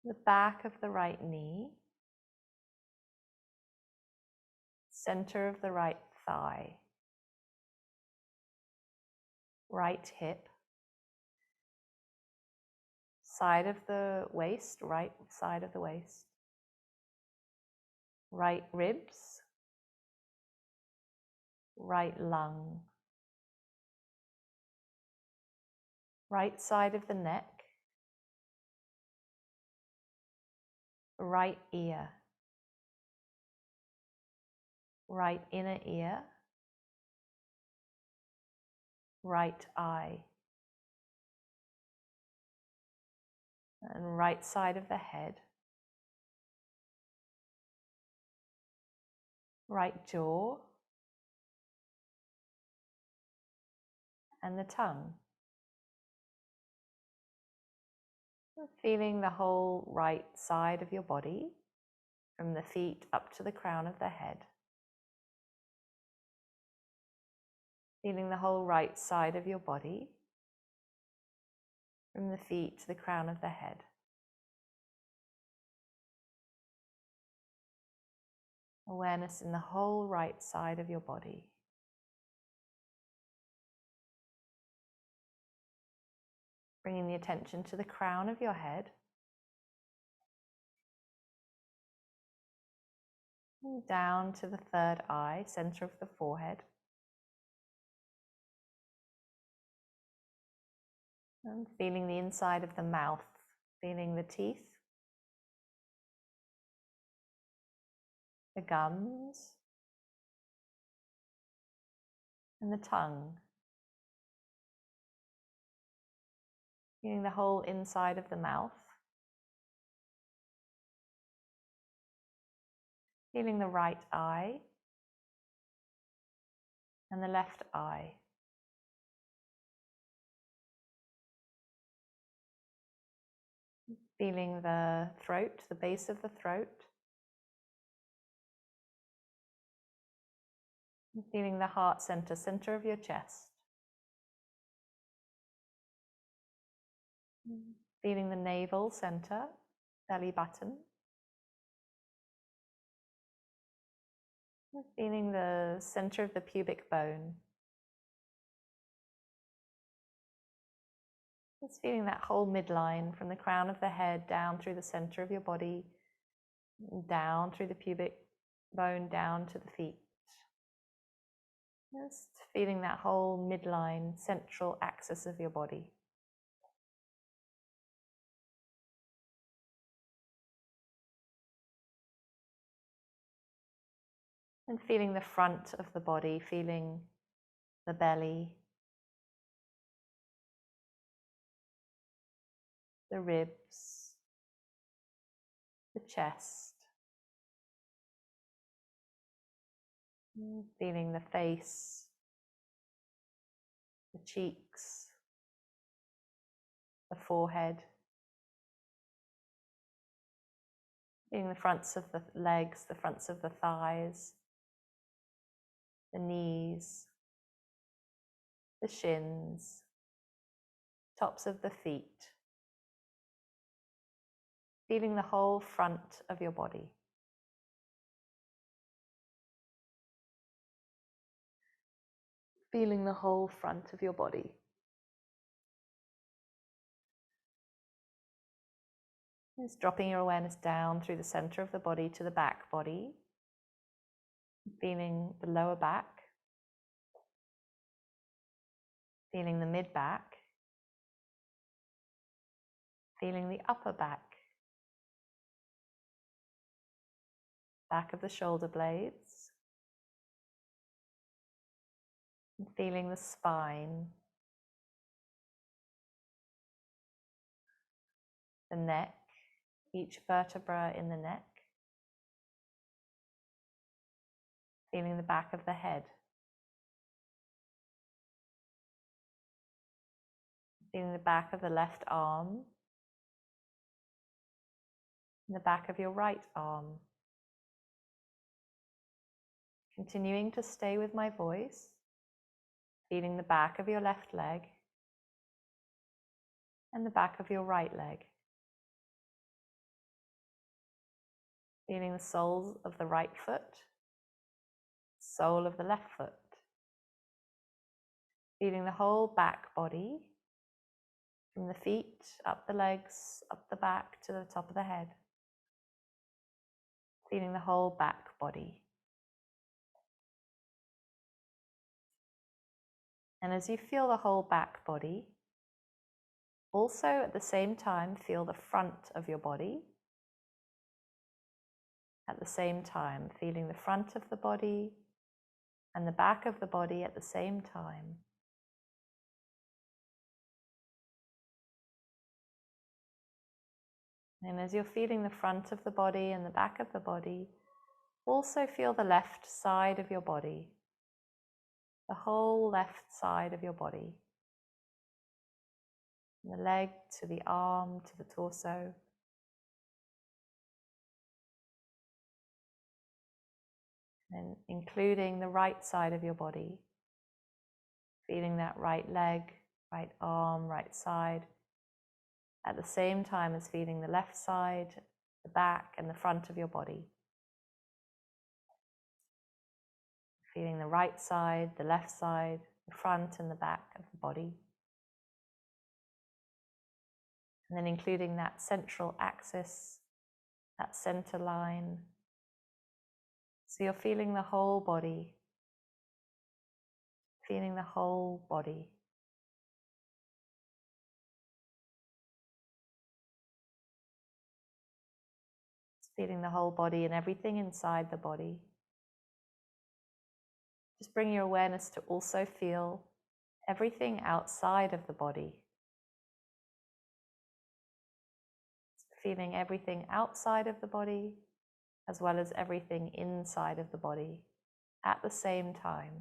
A: the back of the right knee, center of the right thigh, right hip, side of the waist, right side of the waist, right ribs, right lung, right side of the neck, right ear, right inner ear, right eye, and right side of the head, right jaw, and the tongue. Feeling the whole right side of your body, from the feet up to the crown of the head. Feeling the whole right side of your body, from the feet to the crown of the head. Awareness in the whole right side of your body. Bringing the attention to the crown of your head. And down to the third eye, center of the forehead. And feeling the inside of the mouth, feeling the teeth, the gums, and the tongue. Feeling the whole inside of the mouth. Feeling the right eye and the left eye. Feeling the throat, the base of the throat. Feeling the heart center, center of your chest. Feeling the navel center, belly button. Feeling the center of the pubic bone. Just feeling that whole midline from the crown of the head down through the center of your body, down through the pubic bone, down to the feet. Just feeling that whole midline, central axis of your body. And feeling the front of the body, feeling the belly, the ribs, the chest. Feeling the face, the cheeks, the forehead. Feeling the fronts of the legs, the fronts of the thighs, the knees, the shins, tops of the feet. Feeling the whole front of your body. Feeling the whole front of your body. Just dropping your awareness down through the center of the body to the back body. Feeling the lower back. Feeling the mid back. Feeling the upper back. Back of the shoulder blades. And feeling the spine. The neck. Each vertebra in the neck. Feeling the back of the head. Feeling the back of the left arm. And the back of your right arm. Continuing to stay with my voice. Feeling the back of your left leg. And the back of your right leg. Feeling the soles of the right foot. Sole of the left foot. Feeling the whole back body, from the feet, up the legs, up the back to the top of the head. Feeling the whole back body. And as you feel the whole back body, also at the same time feel the front of your body. At the same time, feeling the front of the body and the back of the body at the same time. And as you're feeling the front of the body and the back of the body, also feel the left side of your body, the whole left side of your body. From the leg to the arm to the torso. And including the right side of your body. Feeling that right leg, right arm, right side. At the same time as feeling the left side, the back and the front of your body. Feeling the right side, the left side, the front and the back of the body. And then including that central axis, that center line. So you're feeling the whole body. Feeling the whole body. Feeling the whole body and everything inside the body. Just bring your awareness to also feel everything outside of the body. Feeling everything outside of the body as well as everything inside of the body at the same time.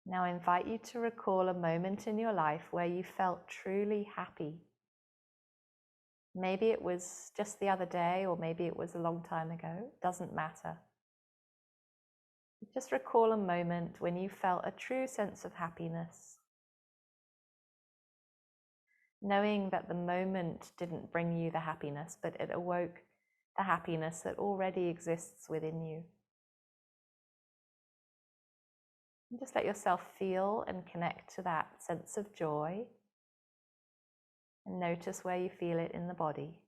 A: Now I invite you to recall a moment in your life where you felt truly happy. Maybe it was just the other day, or maybe it was a long time ago. Doesn't matter. Just recall a moment when you felt a true sense of happiness. Knowing that the moment didn't bring you the happiness, but it awoke the happiness that already exists within you. And just let yourself feel and connect to that sense of joy. And notice where you feel it in the body.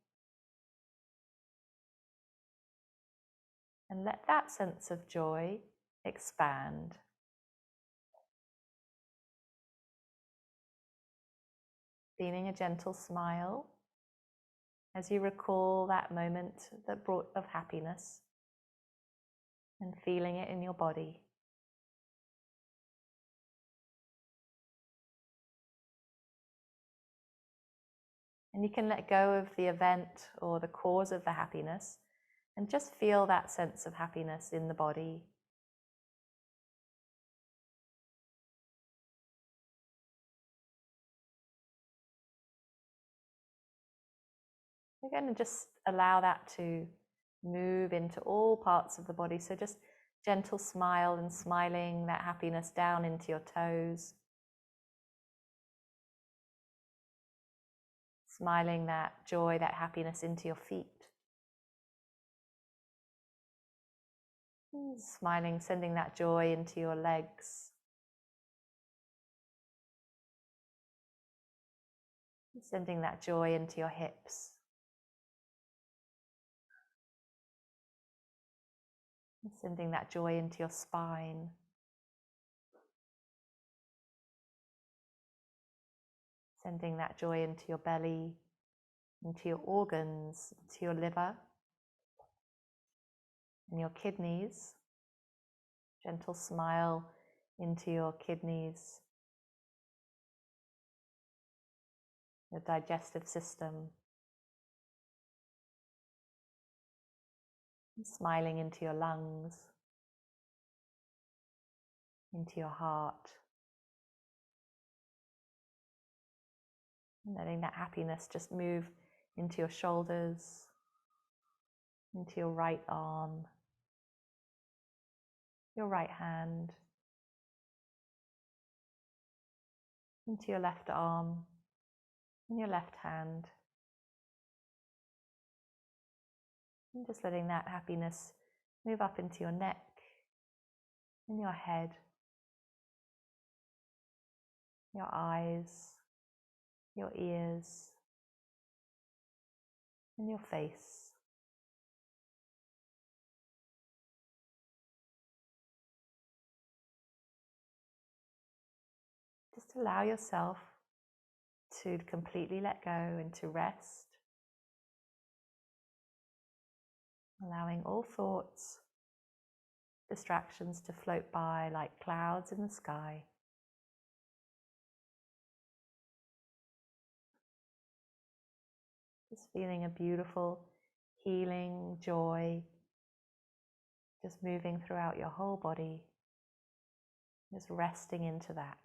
A: And let that sense of joy expand. Feeling a gentle smile as you recall that moment that brought of happiness and feeling it in your body. And you can let go of the event or the cause of the happiness and just feel that sense of happiness in the body. We're going to just allow that to move into all parts of the body. So just gentle smile and smiling that happiness down into your toes. Smiling that joy, that happiness into your feet. Smiling, sending that joy into your legs. Sending that joy into your hips. Sending that joy into your spine. Sending that joy into your belly, into your organs, into your liver, and your kidneys. Gentle smile into your kidneys, your digestive system. And smiling into your lungs, into your heart. And letting that happiness just move into your shoulders, into your right arm, your right hand, into your left arm and your left hand. And just letting that happiness move up into your neck and your head, your eyes, your ears, and your face. Just allow yourself to completely let go and to rest, allowing all thoughts, distractions to float by like clouds in the sky. Just feeling a beautiful healing joy just moving throughout your whole body, just resting into that.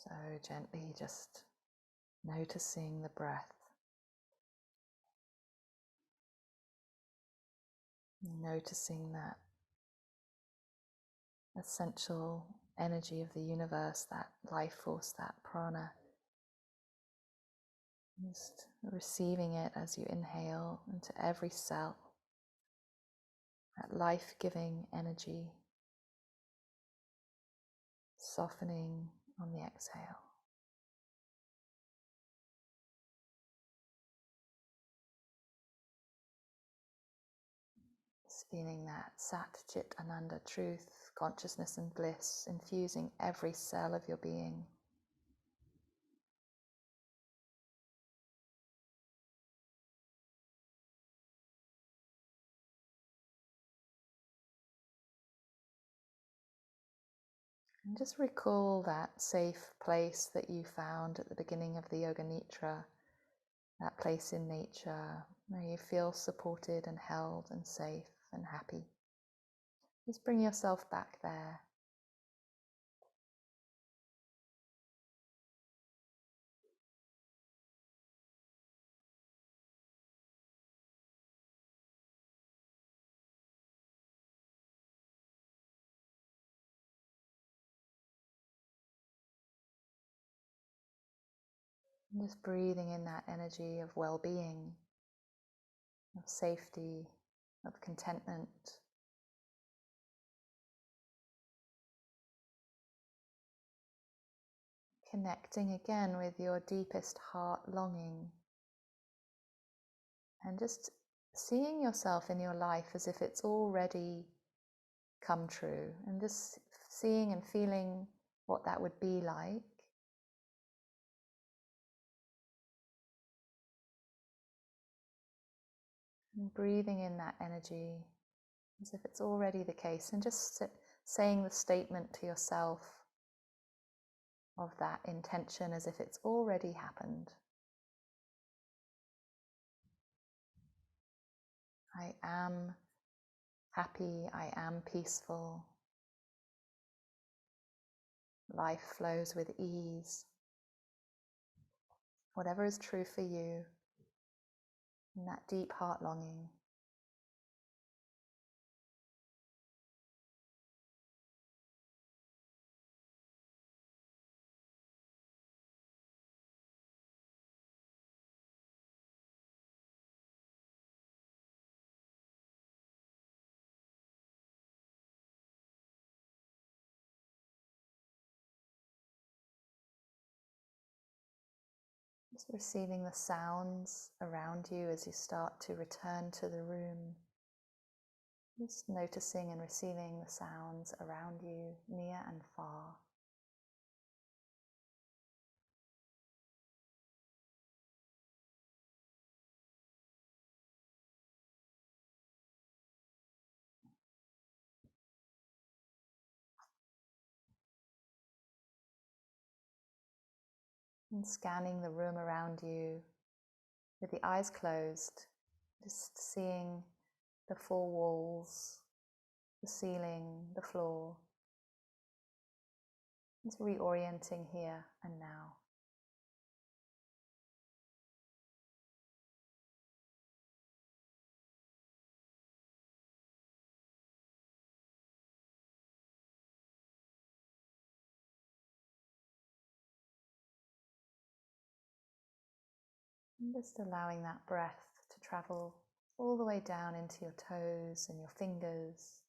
A: So gently just noticing the breath, noticing that essential energy of the universe, that life force, that prana. Just receiving it as you inhale into every cell, that life-giving energy, softening on the exhale. Just feeling that Sat, Chit, Ananda, truth, consciousness and bliss infusing every cell of your being. And just recall that safe place that you found at the beginning of the Yoga Nidra, that place in nature where you feel supported and held and safe and happy. Just bring yourself back there. And just breathing in that energy of well-being, of safety, of contentment. Connecting again with your deepest heart longing. And just seeing yourself in your life as if it's already come true. And just seeing and feeling what that would be like. And breathing in that energy as if it's already the case, and just saying the statement to yourself of that intention as if it's already happened. I am happy, I am peaceful. Life flows with ease. Whatever is true for you, in that deep heart longing. Just receiving the sounds around you as you start to return to the room. Just noticing and receiving the sounds around you, near and far. And scanning the room around you with the eyes closed, just seeing the four walls, the ceiling, the floor. Just reorienting here and now. And just allowing that breath to travel all the way down into your toes and your fingers.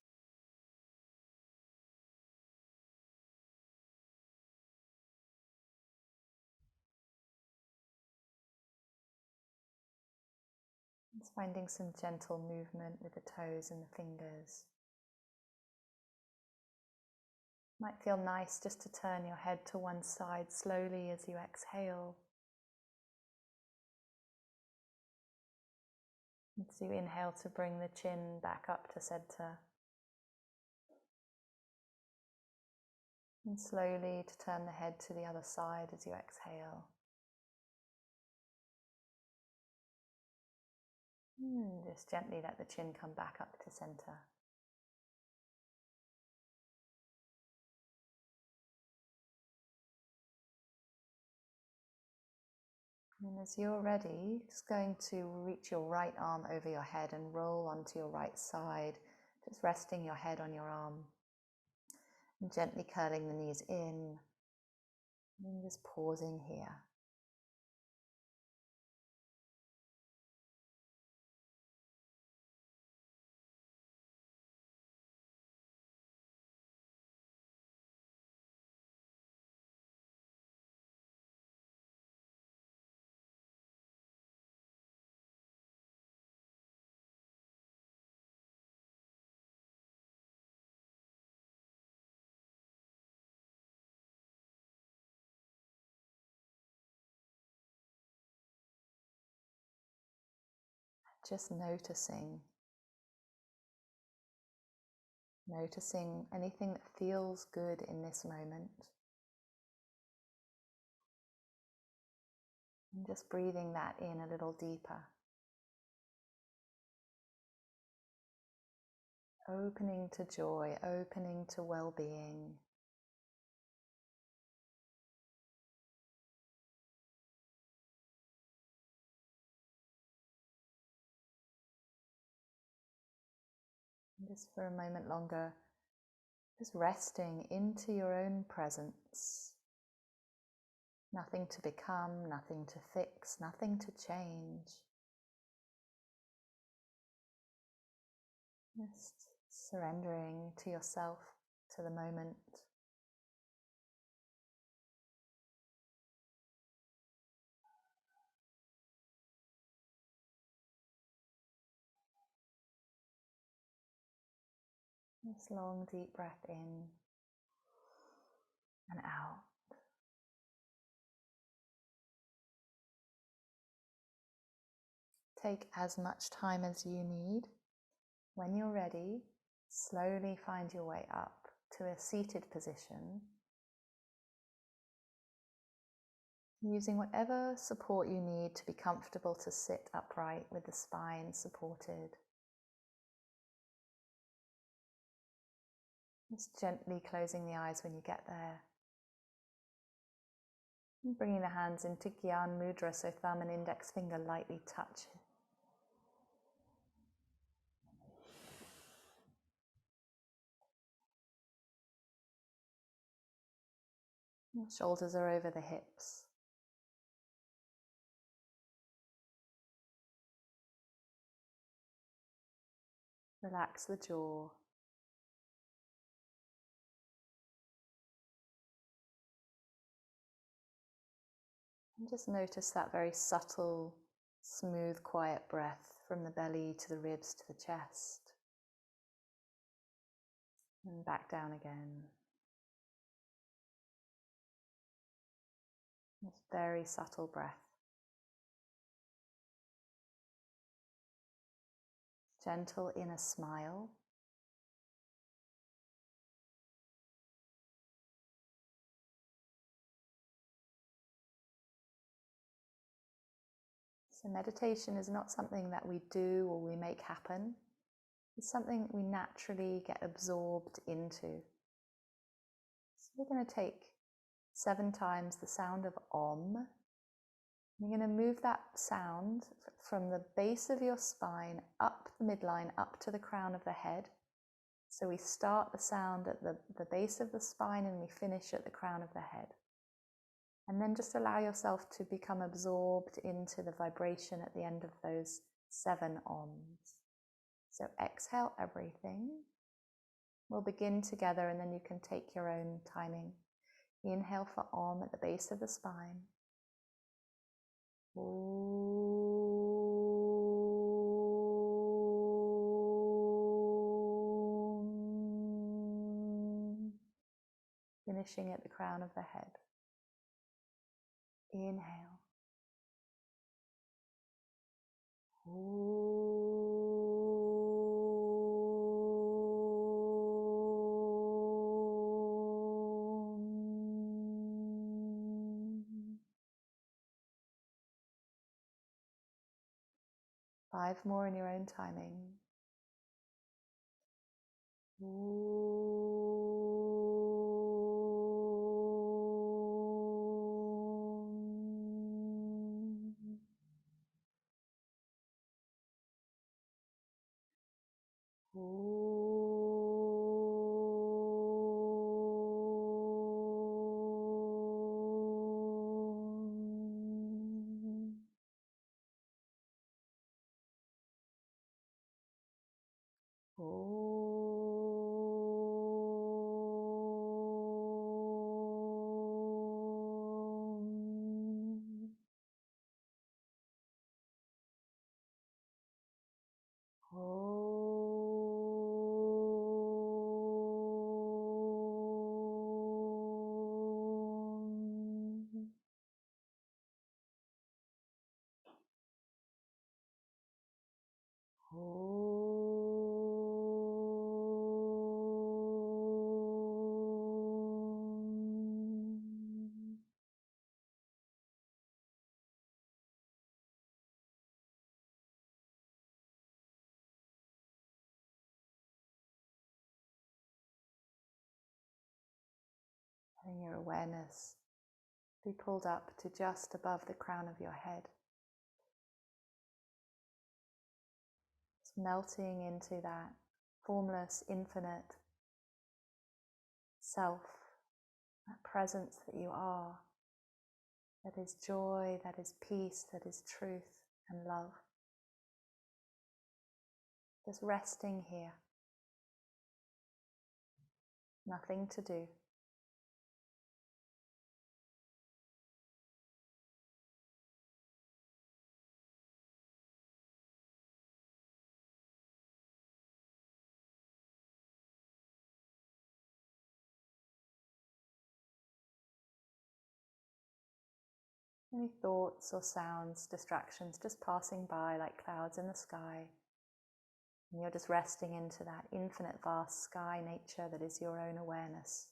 A: Just finding some gentle movement with the toes and the fingers. Might feel nice just to turn your head to one side slowly as you exhale. As you inhale to bring the chin back up to center. And slowly to turn the head to the other side as you exhale. Just gently let the chin come back up to center. And as you're ready, just going to reach your right arm over your head and roll onto your right side, just resting your head on your arm and gently curling the knees in and just pausing here. Just noticing anything that feels good in this moment. And just breathing that in a little deeper. Opening to joy, opening to well-being. And just for a moment longer, just resting into your own presence. Nothing to become, nothing to fix, nothing to change. Just surrendering to yourself, to the moment. This long, deep breath in and out. Take as much time as you need. When you're ready, slowly find your way up to a seated position, using whatever support you need to be comfortable to sit upright with the spine supported. Just gently closing the eyes when you get there. And bringing the hands into Gyan Mudra, so thumb and index finger lightly touch. Shoulders are over the hips. Relax the jaw. And just notice that very subtle, smooth, quiet breath from the belly to the ribs to the chest. And back down again. This very subtle breath. Gentle inner smile. So meditation is not something that we do or we make happen. It's something we naturally get absorbed into. So we're going to take 7 times the sound of Om. You're going to move that sound from the base of your spine up the midline, up to the crown of the head. So we start the sound at the base of the spine and we finish at the crown of the head. And then just allow yourself to become absorbed into the vibration at the end of those 7 Oms. So exhale everything. We'll begin together and then you can take your own timing. Inhale for Om at the base of the spine. Finishing at the crown of the head. Inhale. Five more in your own timing. Letting your awareness be pulled up to just above the crown of your head. It's melting into that formless, infinite self, that presence that you are, that is joy, that is peace, that is truth and love. Just resting here. Nothing to do. Any thoughts or sounds, distractions just passing by like clouds in the sky. And you're just resting into that infinite, vast sky nature that is your own awareness.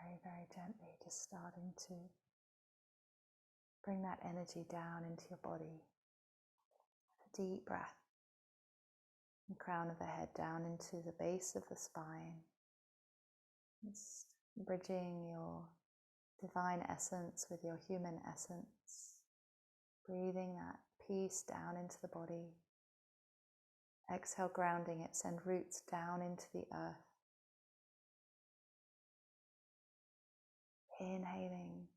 A: Very, very gently, just starting to bring that energy down into your body. A deep breath. The crown of the head down into the base of the spine. Just bridging your divine essence with your human essence. Breathing that peace down into the body. Exhale, grounding it, send roots down into the earth. Inhaling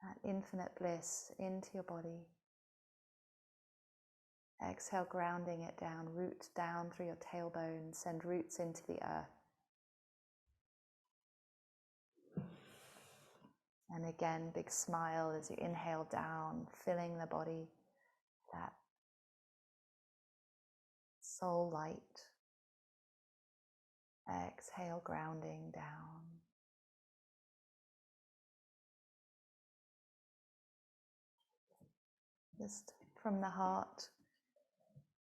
A: that infinite bliss into your body. Exhale, grounding it down, root down through your tailbone, send roots into the earth. And again, big smile as you inhale down, filling the body, that soul light. Exhale, grounding down. Just from the heart,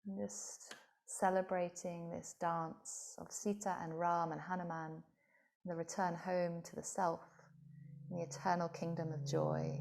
A: and just celebrating this dance of Sita and Ram and Hanuman, the return home to the self, in the eternal kingdom of joy.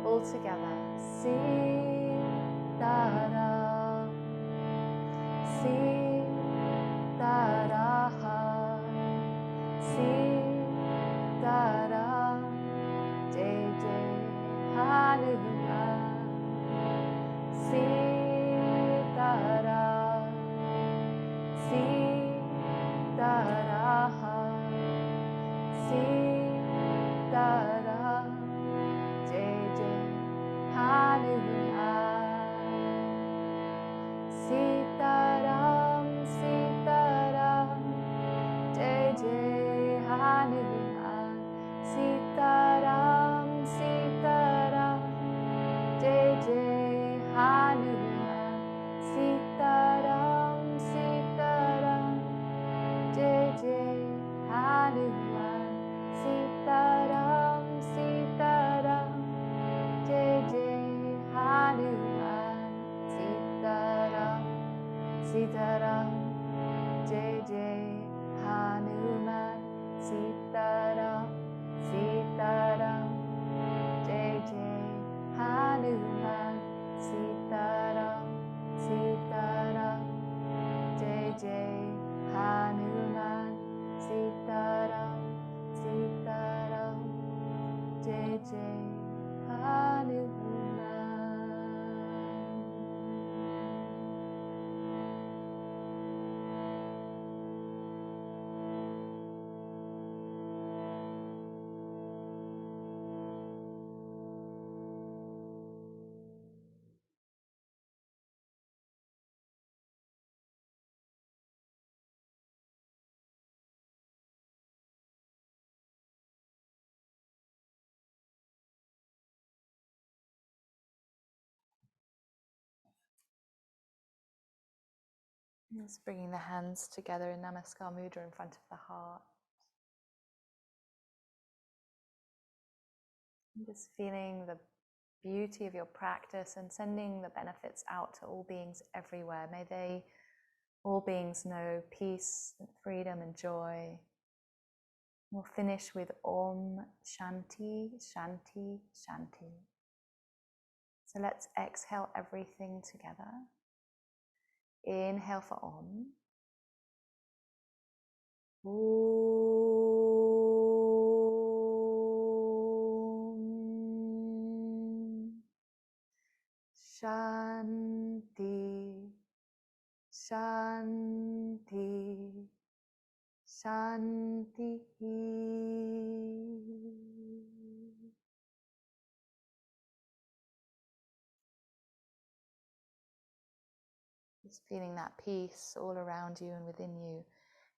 A: All together, Sita. Sitaram, Sitaraha, Sitaram, Jai Jai Hanuman. Sitaram, Sitaraha, Sitaram, Jai Jai Hanuman. Sitaram, Sitaram, Jai Jai Hanuman. Sitaram, Sitaram, Jai Jai Hanuman. Sitaram, Sitaram, Jai Jai Hanuman. Sitaram, Sitaram, Jai Jai Hanuman. Sitaram, Sitaram, Jai Jai Hanuman. Sitaram, Sitaram, Jai Jai Hanuman. Sitaram, Sitaram, Jai Jai Hanuman. Sitaram, Sitaram, Jai Jai Hanuman. Just bringing the hands together in Namaskar Mudra in front of the heart. And just feeling the beauty of your practice and sending the benefits out to all beings everywhere. May they, all beings, know peace and freedom and joy. We'll finish with Om Shanti, Shanti, Shanti. So let's exhale everything together. Inhale for Om. Om Shanti, Shanti, Shanti. Just feeling that peace all around you and within you,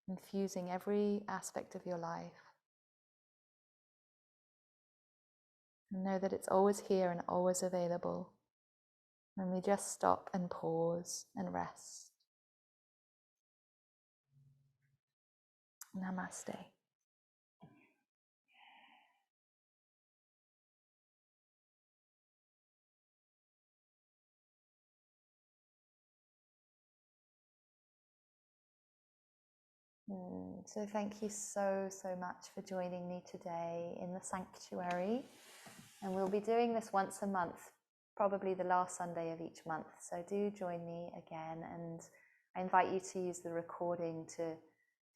A: infusing every aspect of your life. And know that it's always here and always available when we just stop and pause and rest. Namaste. So thank you so much for joining me today in the sanctuary. And we'll be doing this once a month, probably the last Sunday of each month. So do join me again, and I invite you to use the recording to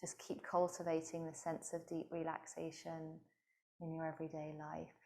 A: just keep cultivating the sense of deep relaxation in your everyday life.